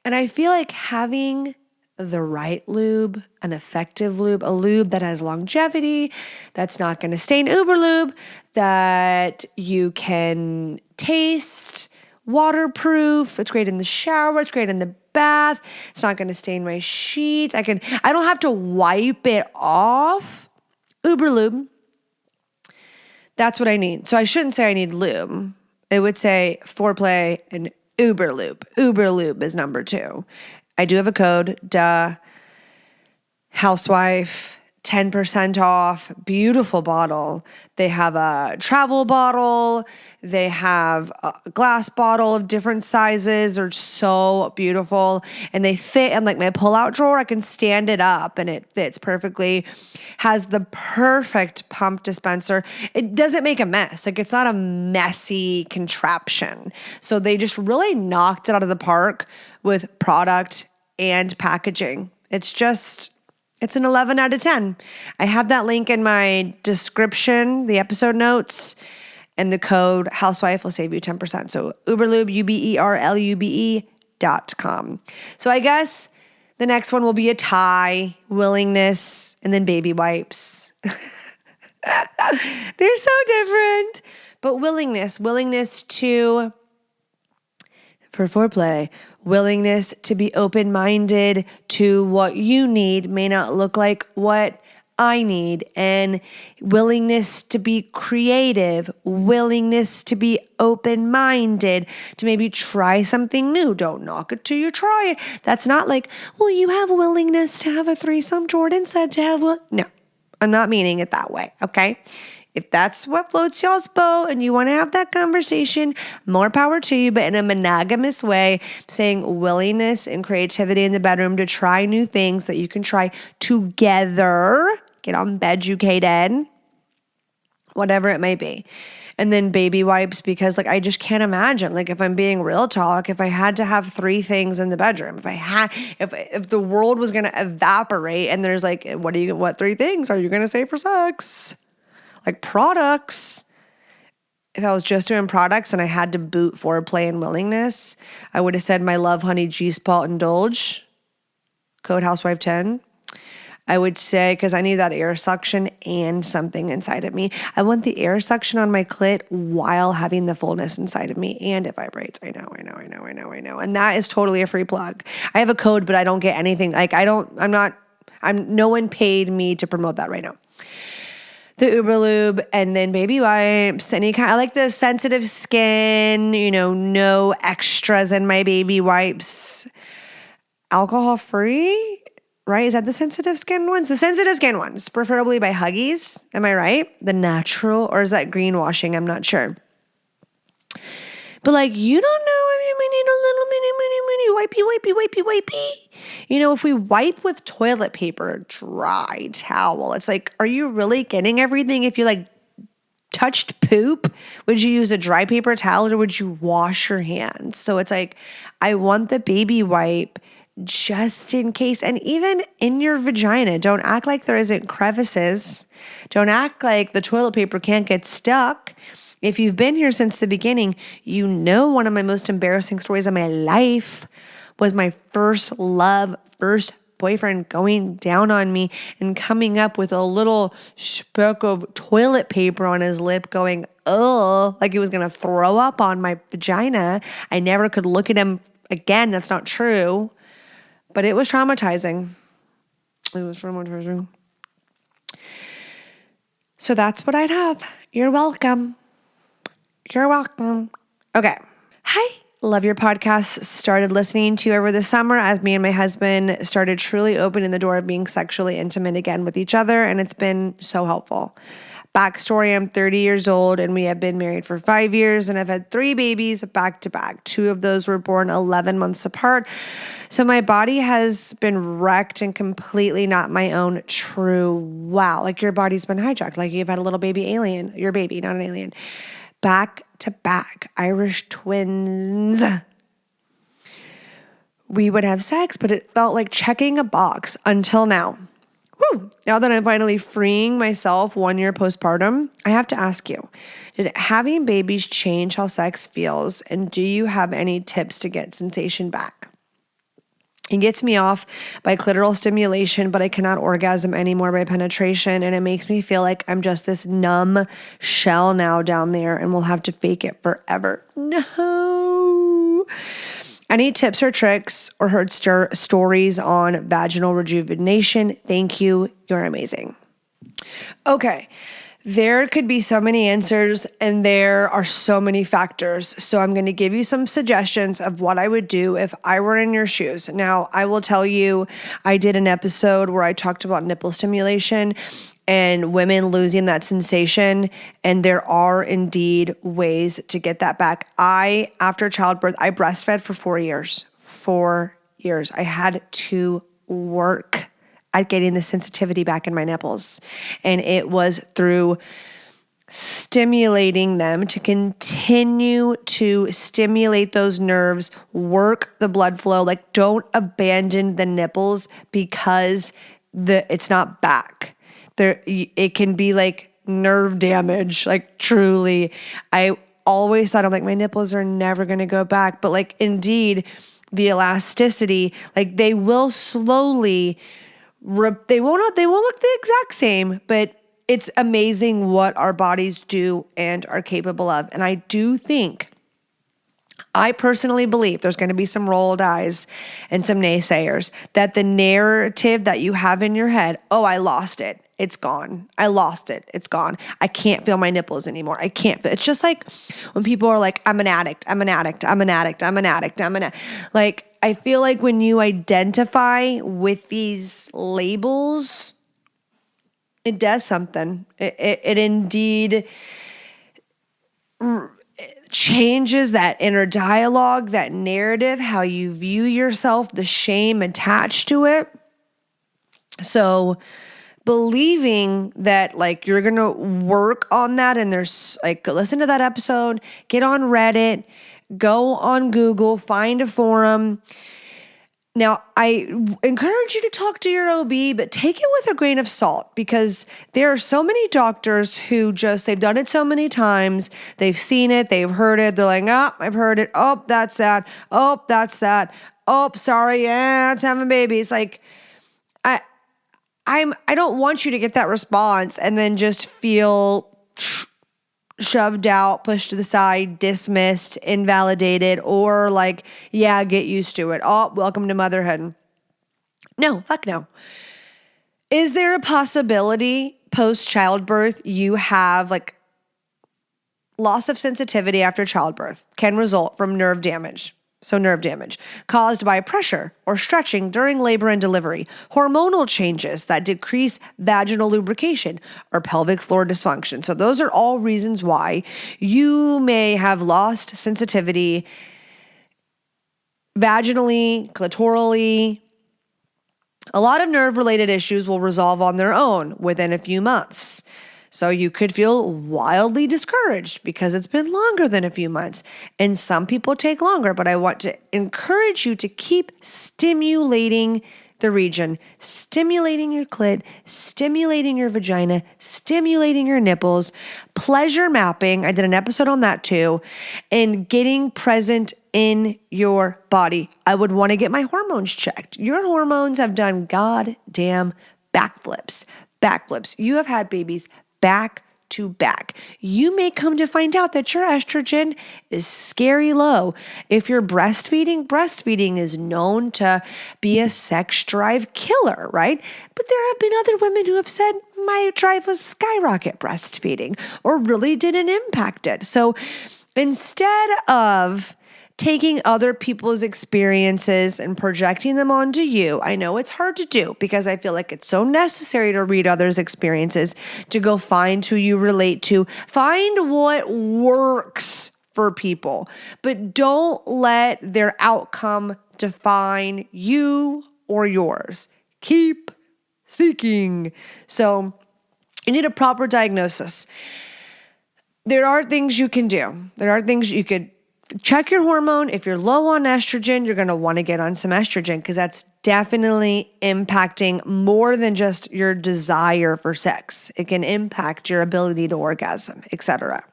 S2: And I feel like having the right lube, an effective lube, a lube that has longevity, that's not going to stain Uber lube, that you can taste, waterproof. It's great in the shower. It's great in the bath. It's not going to stain my sheets. I don't have to wipe it off. Uber lube. That's what I need. So I shouldn't say I need lube. It would say foreplay and Uber lube. Uber lube is number 2. I do have a code. Housewife. 10% off, beautiful bottle. They have a travel bottle. They have a glass bottle of different sizes. They're so beautiful. And they fit in like my pull-out drawer. I can stand it up and it fits perfectly. Has the perfect pump dispenser. It doesn't make a mess. Like it's not a messy contraption. So they just really knocked it out of the park with product and packaging. It's an 11 out of 10. I have that link in my description, the episode notes, and the code housewife will save you 10%. So Uberlube, UBERLUBE.com. So I guess the next one will be a tie, willingness, and then baby wipes. They're so different. But willingness for foreplay, willingness to be open-minded to what you need may not look like what I need, and willingness to be creative, willingness to be open-minded, to maybe try something new. Don't knock it till you try it. That's not like, well, you have a willingness to have a threesome. Jordan said to have one. No, I'm not meaning it that way, okay? If that's what floats y'all's boat and you want to have that conversation, more power to you, but in a monogamous way, saying willingness and creativity in the bedroom to try new things that you can try together. Get on beducated, whatever it may be. And then baby wipes, because like I just can't imagine, like if I'm being real talk, if I had to have 3 things in the bedroom, if the world was going to evaporate and there's like, what 3 things are you going to say for sex? Like products. If I was just doing products and I had to boot foreplay and willingness, I would have said my Love Honey G-Spot Indulge, code Housewife 10. I would say, because I need that air suction and something inside of me. I want the air suction on my clit while having the fullness inside of me, and it vibrates. I know. And that is totally a free plug. I have a code, but I don't get anything. Like no one paid me to promote that right now. The Uber Lube, and then baby wipes, I like the sensitive skin, no extras in my baby wipes. Alcohol free, right? Is that the sensitive skin ones? The sensitive skin ones, preferably by Huggies. Am I right? The natural, or is that greenwashing? I'm not sure. But like, you don't know, we need a little wipey. If we wipe with toilet paper, dry towel, it's like, are you really getting everything? If you like touched poop, would you use a dry paper towel or would you wash your hands? So it's like, I want the baby wipe just in case. And even in your vagina, don't act like there isn't crevices. Don't act like the toilet paper can't get stuck. If you've been here since the beginning, one of my most embarrassing stories of my life was my first boyfriend going down on me and coming up with a little speck of toilet paper on his lip going, oh, like he was going to throw up on my vagina. I never could look at him again. That's not true. But it was traumatizing. So that's what I'd have. You're welcome. Okay. Hi. Love your podcast. Started listening to you over the summer as me and my husband started truly opening the door of being sexually intimate again with each other, and it's been so helpful. Backstory, I'm 30 years old and we have been married for 5 years, and I've had 3 babies back to back. 2 of those were born 11 months apart. So my body has been wrecked and completely not my own true wow. Like your body's been hijacked. Like you've had a little baby alien. Your baby, not an alien. Back to back, Irish twins. We would have sex, but it felt like checking a box until now. Woo! Now that I'm finally freeing myself 1 year postpartum, I have to ask you, did having babies change how sex feels? And do you have any tips to get sensation back? It gets me off by clitoral stimulation, but I cannot orgasm anymore by penetration. And it makes me feel like I'm just this numb shell now down there and we'll have to fake it forever. No. Any tips or tricks or heard stories on vaginal rejuvenation? Thank you. You're amazing. Okay. There could be so many answers and there are so many factors. So I'm going to give you some suggestions of what I would do if I were in your shoes. Now, I will tell you, I did an episode where I talked about nipple stimulation and women losing that sensation. And there are indeed ways to get that back. After childbirth, I breastfed for 4 years. 4 years. I had to work at getting the sensitivity back in my nipples. And it was through stimulating them to continue to stimulate those nerves, work the blood flow. Like don't abandon the nipples because it's not back. It can be like nerve damage, like truly. I always thought, I'm like, my nipples are never going to go back. But like indeed, the elasticity, like they will slowly they won't look the exact same, but it's amazing what our bodies do and are capable of. And I personally believe there's going to be some rolled eyes and some naysayers that the narrative that you have in your head, oh, I lost it. It's gone. I lost it. It's gone. I can't feel my nipples anymore. I can't feel. It's just like when people are like, I'm an addict. I'm an addict. I'm an addict. I'm an addict. Like, I feel like when you identify with these labels, it does something. It indeed changes that inner dialogue, that narrative, how you view yourself, the shame attached to it. So believing that like you're going to work on that, and there's like, listen to that episode, get on Reddit, go on Google, find a forum. Now, I encourage you to talk to your OB, but take it with a grain of salt, because there are so many doctors who they've done it so many times. They've seen it. They've heard it. They're like, oh, I've heard it. Oh, that's that. Oh, that's that. Oh, sorry. Yeah, it's having babies. Like, I don't want you to get that response and then just feel shoved out, pushed to the side, dismissed, invalidated, or like, yeah, get used to it. Oh, welcome to motherhood. No, fuck no. Is there a possibility post-childbirth you have like loss of sensitivity after childbirth can result from nerve damage? So nerve damage caused by pressure or stretching during labor and delivery, hormonal changes that decrease vaginal lubrication, or pelvic floor dysfunction. So those are all reasons why you may have lost sensitivity vaginally, clitorally. A lot of nerve-related issues will resolve on their own within a few months. So you could feel wildly discouraged because it's been longer than a few months. And some people take longer, but I want to encourage you to keep stimulating the region, stimulating your clit, stimulating your vagina, stimulating your nipples, pleasure mapping. I did an episode on that too, and getting present in your body. I would want to get my hormones checked. Your hormones have done goddamn backflips. You have had babies back to back. You may come to find out that your estrogen is scary low. If you're breastfeeding is known to be a sex drive killer, right? But there have been other women who have said, my drive was skyrocket breastfeeding, or really didn't impact it. So instead of taking other people's experiences and projecting them onto you. I know it's hard to do because I feel like it's so necessary to read others' experiences, to go find who you relate to, find what works for people, but don't let their outcome define you or yours. Keep seeking. So you need a proper diagnosis. There are things you can do. There are things you could check your hormone. If you're low on estrogen, you're going to want to get on some estrogen, because that's definitely impacting more than just your desire for sex. It can impact your ability to orgasm, etc.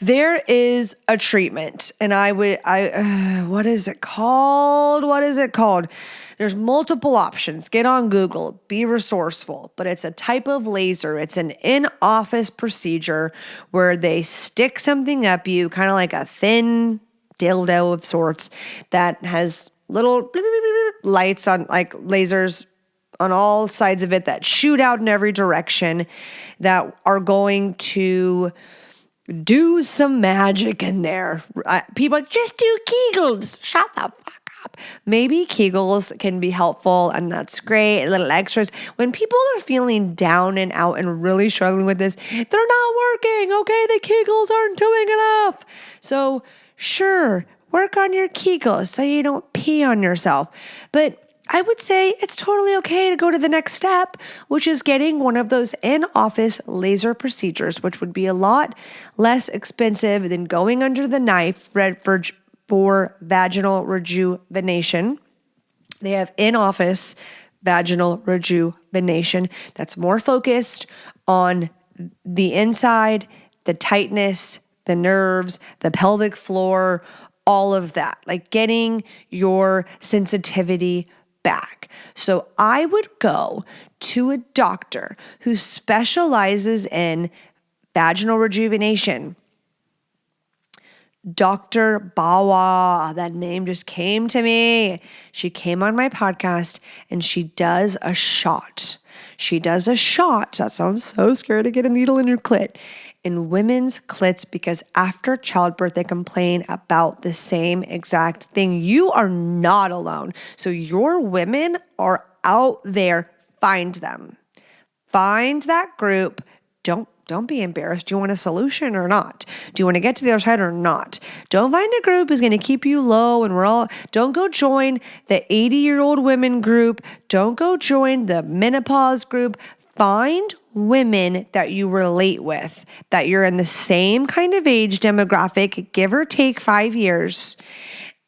S2: There is a treatment, and what is it called? There's multiple options. Get on Google, be resourceful, but it's a type of laser. It's an in-office procedure where they stick something up you, kind of like a thin dildo of sorts that has little lights on, like lasers on all sides of it that shoot out in every direction, that are going to do some magic in there. People are like, just do Kegels. Shut the fuck up. Maybe Kegels can be helpful, and that's great. Little extras. When people are feeling down and out and really struggling with this, they're not working. Okay, the Kegels aren't doing enough. So sure, work on your Kegels so you don't pee on yourself. But I would say it's totally okay to go to the next step, which is getting one of those in-office laser procedures, which would be a lot less expensive than going under the knife for vaginal rejuvenation. They have in-office vaginal rejuvenation that's more focused on the inside, the tightness, the nerves, the pelvic floor, all of that, like getting your sensitivity back. So I would go to a doctor who specializes in vaginal rejuvenation. Dr. Bawa, that name just came to me. She came on my podcast and she does a shot. That sounds so scary to get a needle in your clit. In women's clits, because after childbirth, they complain about the same exact thing. You are not alone. So your women are out there. Find them. Find that group. Don't be embarrassed. Do you want a solution or not? Do you want to get to the other side or not? Don't find a group who's going to keep you low and don't go join the 80-year-old women group. Don't go join the menopause group. Find women that you relate with, that you're in the same kind of age demographic, give or take 5 years,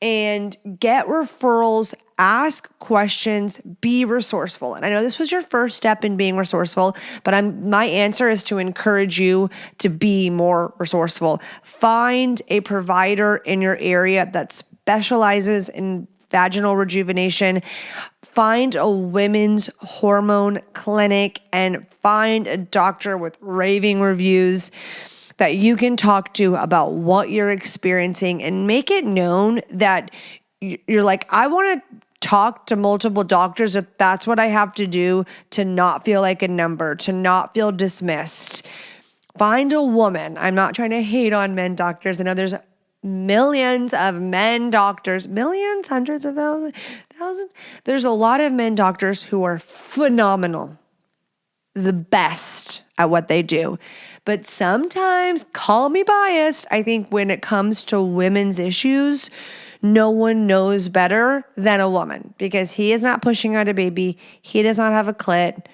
S2: and get referrals, ask questions, be resourceful. And I know this was your first step in being resourceful, but my answer is to encourage you to be more resourceful. Find a provider in your area that specializes in vaginal rejuvenation. Find a women's hormone clinic and find a doctor with raving reviews that you can talk to about what you're experiencing and make it known that you're like, I want to talk to multiple doctors if that's what I have to do to not feel like a number, to not feel dismissed. Find a woman. I'm not trying to hate on men doctors. I know there's millions of men doctors, millions, hundreds of thousands. There's a lot of men doctors who are phenomenal, the best at what they do. But sometimes, call me biased, I think when it comes to women's issues, no one knows better than a woman because he is not pushing out a baby. He does not have a clit.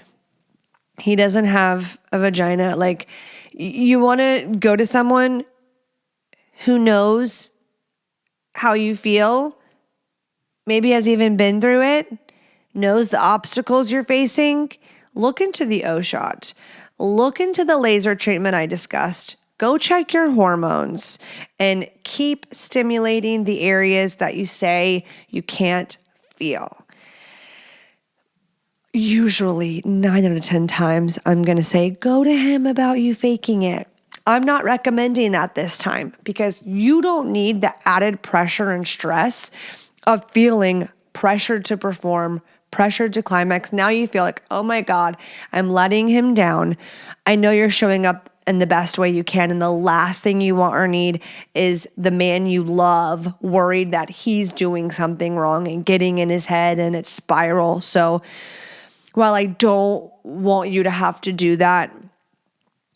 S2: He doesn't have a vagina. Like, you want to go to someone who knows how you feel, maybe has even been through it, knows the obstacles you're facing. Look into the O-shot. Look into the laser treatment I discussed. Go check your hormones and keep stimulating the areas that you say you can't feel. Usually 9 out of 10 times, I'm going to say, go to him about you faking it. I'm not recommending that this time because you don't need the added pressure and stress of feeling pressured to perform, pressured to climax. Now you feel like, oh my God, I'm letting him down. I know you're showing up in the best way you can. And the last thing you want or need is the man you love worried that he's doing something wrong and getting in his head and it's spiral. So while I don't want you to have to do that,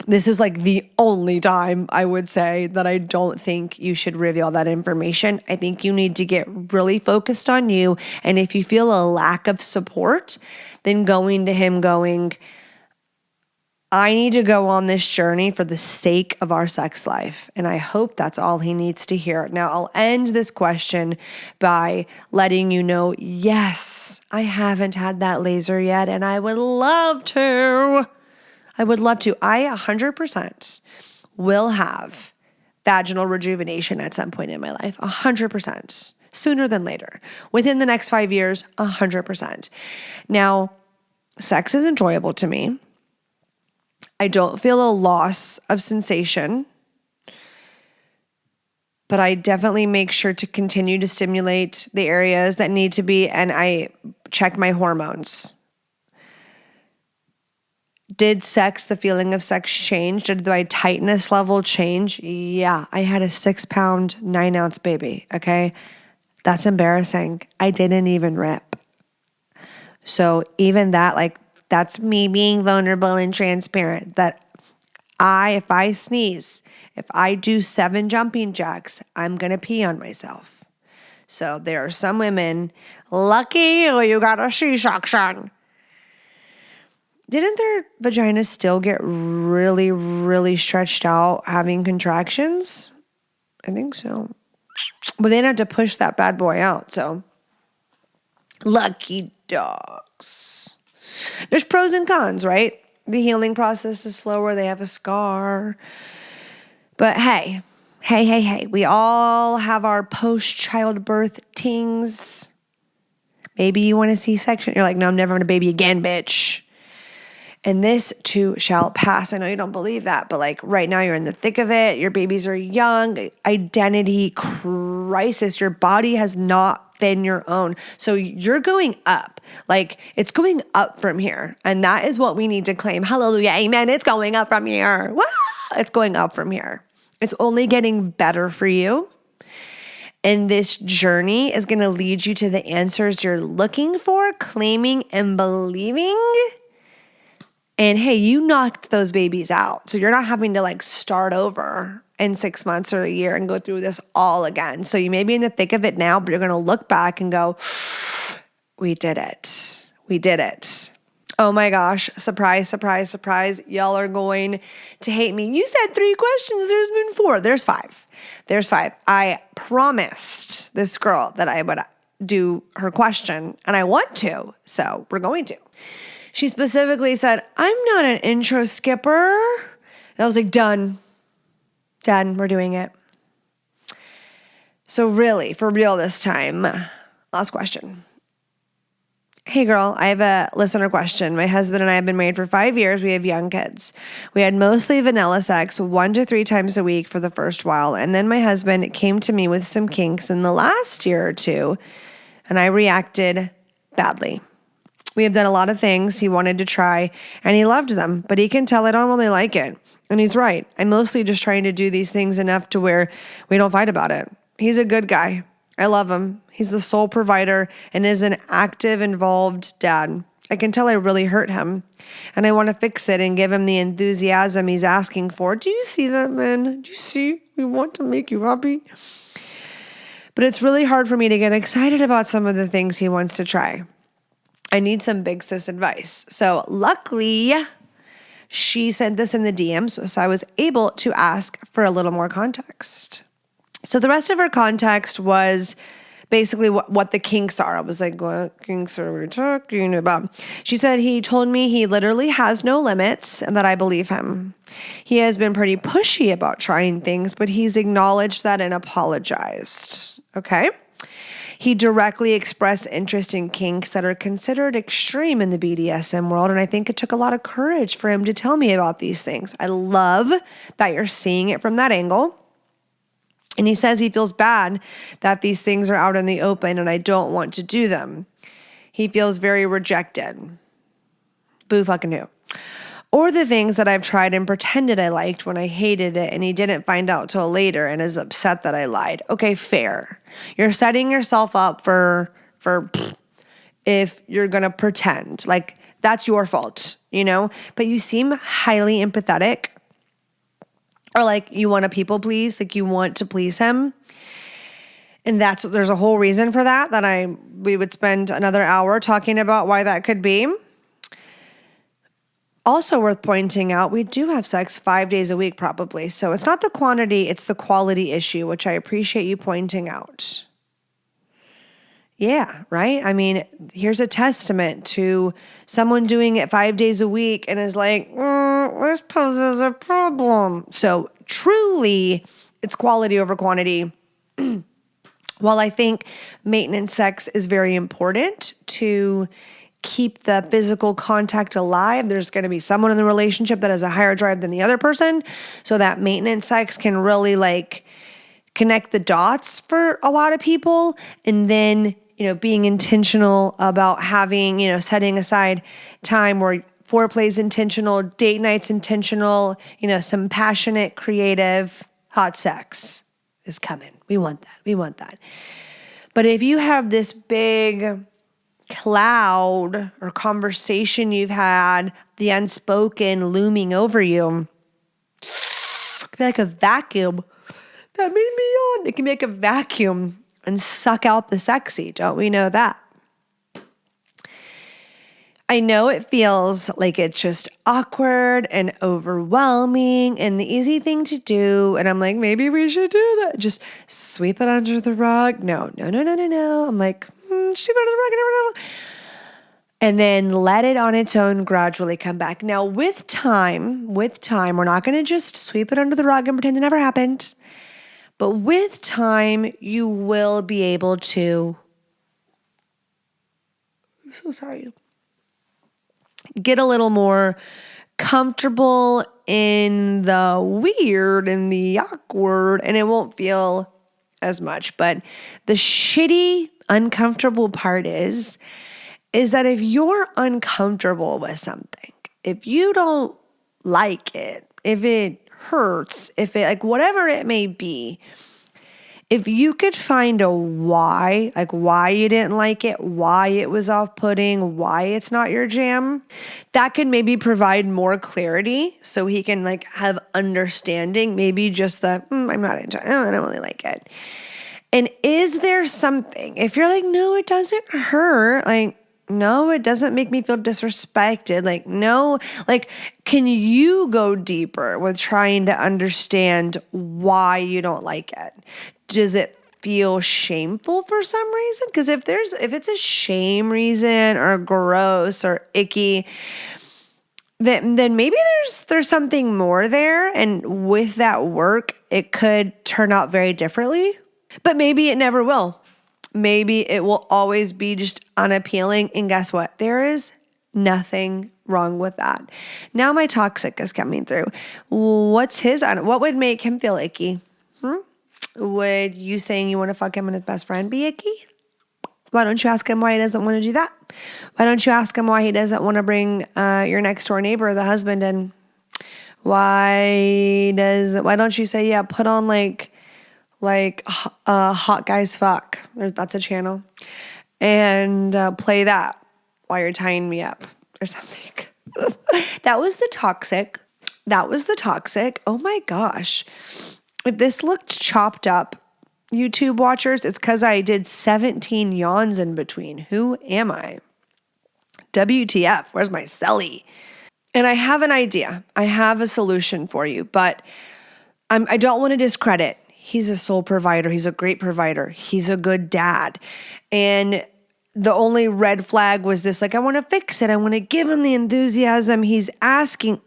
S2: this is like the only time I would say that I don't think you should reveal that information. I think you need to get really focused on you. And if you feel a lack of support, then going to him going, I need to go on this journey for the sake of our sex life. And I hope that's all he needs to hear. Now, I'll end this question by letting you know, yes, I haven't had that laser yet, and I would love to. I 100% will have vaginal rejuvenation at some point in my life. 100%. Sooner than later. Within the next 5 years, 100%. Now, sex is enjoyable to me. I don't feel a loss of sensation, but I definitely make sure to continue to stimulate the areas that need to be, and I check my hormones. Did the feeling of sex change? Did my tightness level change? Yeah, I had a 6-pound, 9-ounce baby, okay? That's embarrassing. I didn't even rip. So even that, that's me being vulnerable and transparent, that if I sneeze, if I do 7 jumping jacks, I'm going to pee on myself. So there are some women, lucky you got a C-section. Didn't their vaginas still get really, really stretched out having contractions? I think so. But they didn't have to push that bad boy out, so lucky dogs. There's pros and cons, right? The healing process is slower. They have a scar. But hey, we all have our post-childbirth tings. Maybe you want a C-section. You're like, no, I'm never going to baby again, bitch. And this too shall pass. I know you don't believe that, but like right now you're in the thick of it. Your babies are young, identity crisis. Your body has not been your own. So you're going up. Like it's going up from here. And that is what we need to claim. Hallelujah. Amen. It's going up from here. Woo! It's going up from here. It's only getting better for you. And this journey is going to lead you to the answers you're looking for, claiming, and believing. And hey, you knocked those babies out. So you're not having to like start over in 6 months or a year and go through this all again. So you may be in the thick of it now, but you're going to look back and go, we did it. We did it. Oh my gosh. Surprise, surprise, surprise. Y'all are going to hate me. You said 3 questions. There's been 4. There's 5. There's 5. I promised this girl that I would do her question, and I want to. So we're going to. She specifically said, I'm not an intro skipper. And I was like, done. Done. We're doing it. So really, for real this time, last question. Hey girl, I have a listener question. My husband and I have been married for 5 years. We have young kids. We had mostly vanilla sex 1 to 3 times a week for the first while. And then my husband came to me with some kinks in the last year or 2, and I reacted badly. We have done a lot of things he wanted to try, and he loved them, but he can tell I don't really like it. And he's right. I'm mostly just trying to do these things enough to where we don't fight about it. He's a good guy. I love him. He's the sole provider and is an active, involved dad. I can tell I really hurt him, and I want to fix it and give him the enthusiasm he's asking for. Do you see that, man? Do you see? We want to make you happy. But it's really hard for me to get excited about some of the things he wants to try. I need some big sis advice. So luckily, she sent this in the DMs, so I was able to ask for a little more context. So the rest of her context was basically what the kinks are. I was like, what kinks are we talking about? She said, he told me he literally has no limits and that I believe him. He has been pretty pushy about trying things, but he's acknowledged that and apologized. Okay. He directly expressed interest in kinks that are considered extreme in the BDSM world, and I think it took a lot of courage for him to tell me about these things. I love that you're seeing it from that angle. And he says he feels bad that these things are out in the open and I don't want to do them. He feels very rejected. Boo fucking who. Or the things that I've tried and pretended I liked when I hated it and he didn't find out till later and is upset that I lied. Okay, fair. You're setting yourself up for if you're going to pretend. Like, that's your fault, you know? But you seem highly empathetic. Or like you want to people please, like you want to please him. And there's a whole reason for that we would spend another hour talking about why that could be. Also worth pointing out, we do have sex 5 days a week probably. So it's not the quantity, it's the quality issue, which I appreciate you pointing out. Yeah, right? I mean, here's a testament to someone doing it 5 days a week and is like, this poses a problem. So truly, it's quality over quantity. While I think maintenance sex is very important to keep the physical contact alive, there's going to be someone in the relationship that has a higher drive than the other person. So that maintenance sex can really like connect the dots for a lot of people. And then, being intentional about having, setting aside time where foreplay is intentional, date night's intentional, some passionate, creative, hot sex is coming. We want that. We want that. But if you have this big cloud or conversation you've had, the unspoken looming over you, it can be like a vacuum. That made me yawn. It can be like a vacuum and suck out the sexy. Don't we know that? I know it feels like it's just awkward and overwhelming and the easy thing to do. And I'm like, maybe we should do that. Just sweep it under the rug. No. I'm like, sweep it under the rug. And then let it on its own gradually come back. Now, with time, we're not going to just sweep it under the rug and pretend it never happened. But with time, you will be able to so sorry. Get a little more comfortable in the weird and the awkward, and it won't feel as much. But the shitty, uncomfortable part is that if you're uncomfortable with something, if you don't like it, if it hurts, if it, like, whatever it may be, if you could find a why, like why you didn't like it, why it was off-putting, why it's not your jam, that can maybe provide more clarity so he can like have understanding, maybe just the, I'm not into it, I don't really like it. And is there something, if you're like, no, it doesn't hurt, like, no, it doesn't make me feel disrespected. Like, no, like, can you go deeper with trying to understand why you don't like it? Does it feel shameful for some reason? Because if it's a shame reason or gross or icky, then maybe there's something more there. And with that work, it could turn out very differently, but maybe it never will. Maybe it will always be just unappealing. And guess what? There is nothing wrong with that. Now my toxic is coming through. What would make him feel icky? Would you saying you want to fuck him and his best friend be icky? Why don't you ask him why he doesn't want to do that? Why don't you ask him why he doesn't want to bring your next door neighbor, the husband, in? Why don't you say, yeah, put on like Hot Guys Fuck. That's a channel. And play that while you're tying me up or something. That was the toxic. Oh my gosh. If this looked chopped up, YouTube watchers, it's because I did 17 yawns in between. Who am I? WTF, where's my celly? And I have an idea. I have a solution for you, but I don't want to discredit. He's a sole provider. He's a great provider. He's a good dad. And the only red flag was this, like, I want to fix it. I want to give him the enthusiasm he's asking.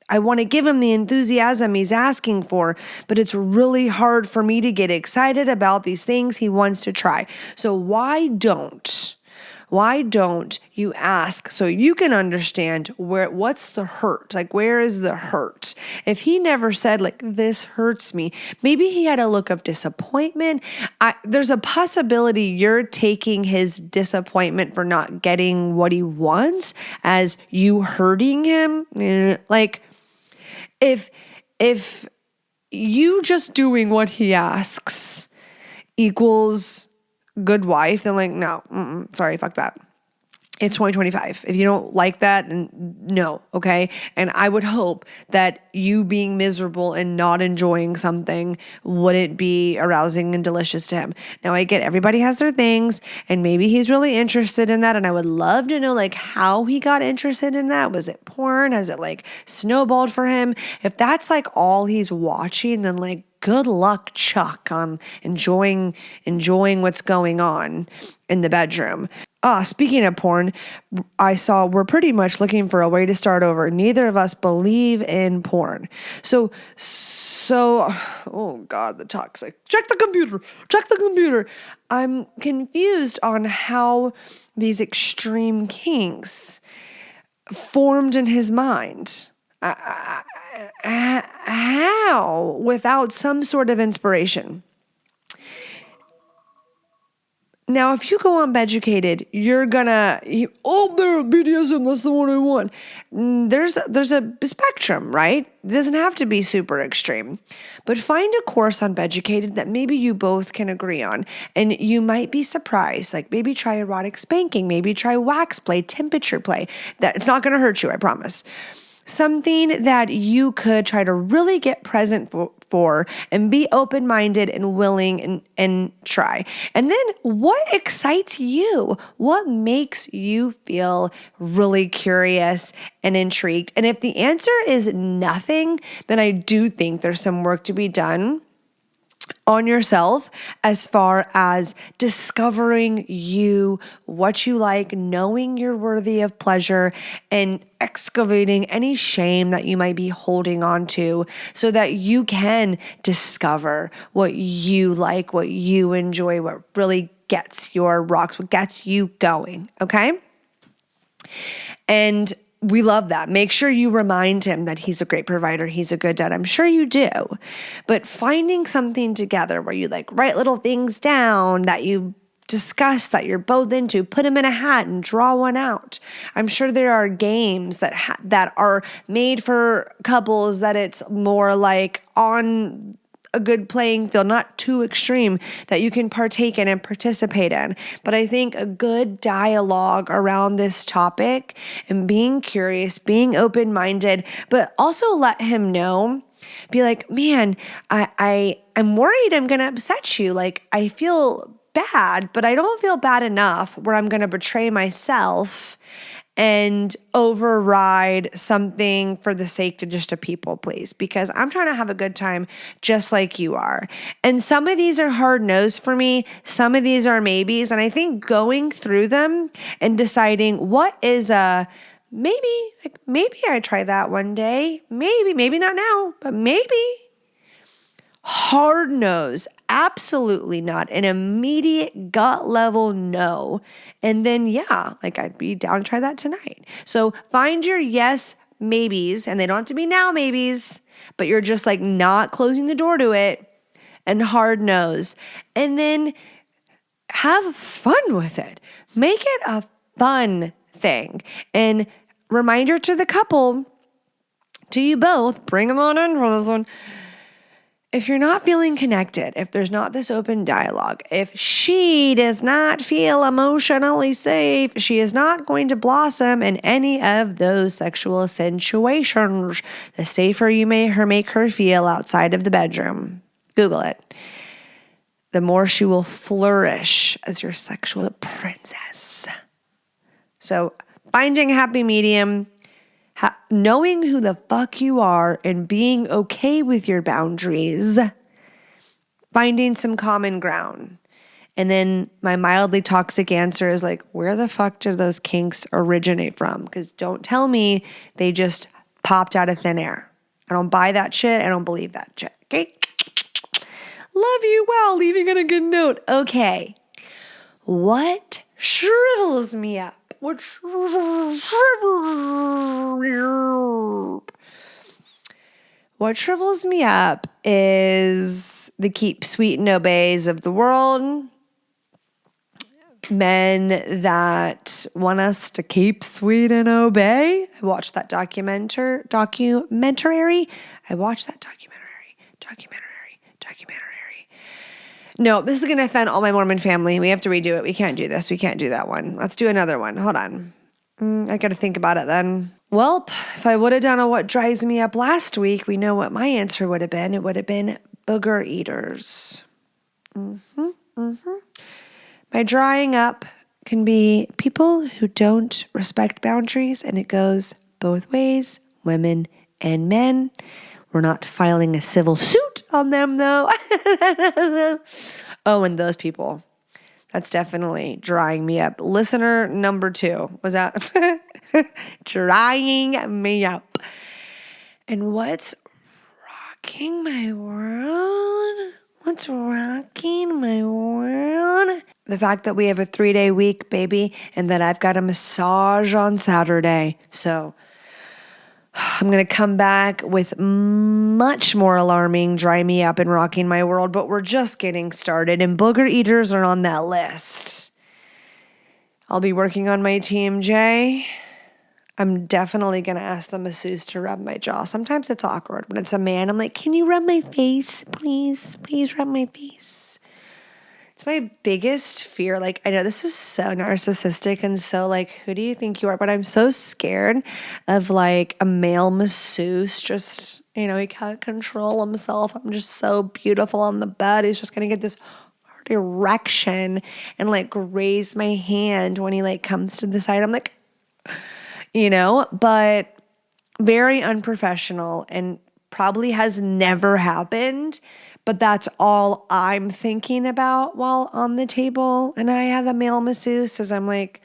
S2: I want to give him the enthusiasm he's asking for, but it's really hard for me to get excited about these things he wants to try. So why don't you ask so you can understand what's the hurt? Like, where is the hurt? If he never said, like, this hurts me, maybe he had a look of disappointment. There's a possibility you're taking his disappointment for not getting what he wants as you hurting him. Like, if you just doing what he asks equals good wife, then like, no, sorry, fuck that. It's 2025. If you don't like that, then no, okay? And I would hope that you being miserable and not enjoying something wouldn't be arousing and delicious to him. Now, I get everybody has their things, and maybe he's really interested in that, and I would love to know, like, how he got interested in that. Was it porn? Has it, like, snowballed for him? If that's, like, all he's watching, then, like, good luck, Chuck, on enjoying what's going on in the bedroom. Speaking of porn, I saw we're pretty much looking for a way to start over. Neither of us believe in porn. So, oh God, the toxic. Check the computer. I'm confused on how these extreme kinks formed in his mind. How? Without some sort of inspiration. Now, if you go on Beducated, you're gonna, there, BDSM, that's the one I want. There's a spectrum, right? It doesn't have to be super extreme. But find a course on Beducated that maybe you both can agree on. And you might be surprised. Like, maybe try erotic spanking, maybe try wax play, temperature play. That it's not gonna hurt you, I promise. Something that you could try to really get present for and be open-minded and willing and try. And then what excites you? What makes you feel really curious and intrigued? And if the answer is nothing, then I do think there's some work to be done on yourself as far as discovering you, what you like, knowing you're worthy of pleasure, and excavating any shame that you might be holding on to so that you can discover what you like, what you enjoy, what really gets your rocks, what gets you going, okay? And we love that. Make sure you remind him that he's a great provider. He's a good dad. I'm sure you do. But finding something together where you like write little things down that you discuss that you're both into, put them in a hat and draw one out. I'm sure there are games that are made for couples that it's more like on a good playing field, not too extreme, that you can partake in and participate in. But I think a good dialogue around this topic and being curious, being open-minded, but also let him know, be like, man, I'm worried I'm going to upset you. Like, I feel bad, but I don't feel bad enough where I'm going to betray myself and override something for the sake to just a people please, because I'm trying to have a good time just like you are. And some of these are hard no's for me. Some of these are maybes. And I think going through them and deciding what is a maybe I try that one day, maybe not now, but maybe. Hard no's, absolutely not. An immediate gut level no. And then, yeah, like I'd be down to try that tonight. So find your yes maybes, and they don't have to be now maybes, but you're just like not closing the door to it, and hard no's. And then have fun with it. Make it a fun thing. And reminder to the couple, to you both, bring them on in for this one. If you're not feeling connected, if there's not this open dialogue, if she does not feel emotionally safe, she is not going to blossom in any of those sexual situations. The safer you make her feel outside of the bedroom, Google it, the more she will flourish as your sexual princess. So finding a happy medium, knowing who the fuck you are and being okay with your boundaries, finding some common ground. And then my mildly toxic answer is like, where the fuck did those kinks originate from? Because don't tell me they just popped out of thin air. I don't buy that shit. I don't believe that shit. Okay? Love you. Wow, leaving on a good note. Okay. What shrivels me up? What shrivels me up is the keep sweet and obeys of the world. Men that want us to keep sweet and obey. I watched that documentary. I watched that documentary. No, this is going to offend all my Mormon family. We have to redo it. We can't do this. We can't do that one. Let's do another one. Hold on. I got to think about it then. Well, if I would have done a what drives me up last week, we know what my answer would have been. It would have been booger eaters. My drying up can be people who don't respect boundaries, and it goes both ways, women and men. We're not filing a civil suit on them, though. Oh, and those people. That's definitely drying me up. Listener number 2. Was that drying me up? And what's rocking my world? What's rocking my world? The fact that we have a 3-day week, baby, and that I've got a massage on Saturday. So I'm going to come back with much more alarming, dry me up and rocking my world, but we're just getting started, and booger eaters are on that list. I'll be working on my TMJ. I'm definitely going to ask the masseuse to rub my jaw. Sometimes it's awkward when it's a man. I'm like, can you rub my face? Please rub my face. It's my biggest fear. Like, I know this is so narcissistic and so like, who do you think you are? But I'm so scared of like a male masseuse just, he can't control himself. I'm just so beautiful on the bed. He's just going to get this hard erection and like raise my hand when he like comes to the side. I'm like, but very unprofessional and probably has never happened. But that's all I'm thinking about while on the table. And I have a male masseuse as I'm like,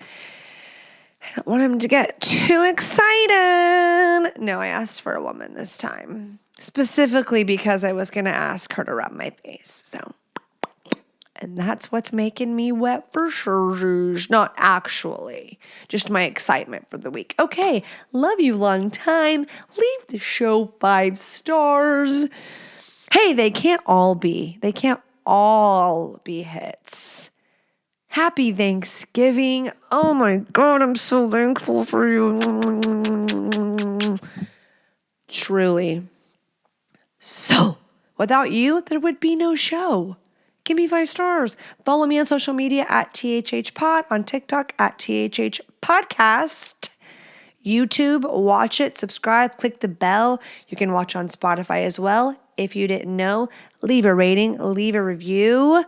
S2: I don't want him to get too excited. No, I asked for a woman this time, specifically because I was going to ask her to rub my face. So And that's what's making me wet for sure. Not actually, just my excitement for the week. Okay, love you long time. Leave the show 5 stars. Hey, they can't all be hits. Happy Thanksgiving. Oh my God, I'm so thankful for you. Truly. So, without you, there would be no show. Give me 5 stars. Follow me on social media at THHPod, on TikTok at THHPodcast. YouTube, watch it, subscribe, click the bell. You can watch on Spotify as well. If you didn't know, leave a rating, leave a review,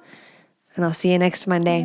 S2: and I'll see you next Monday.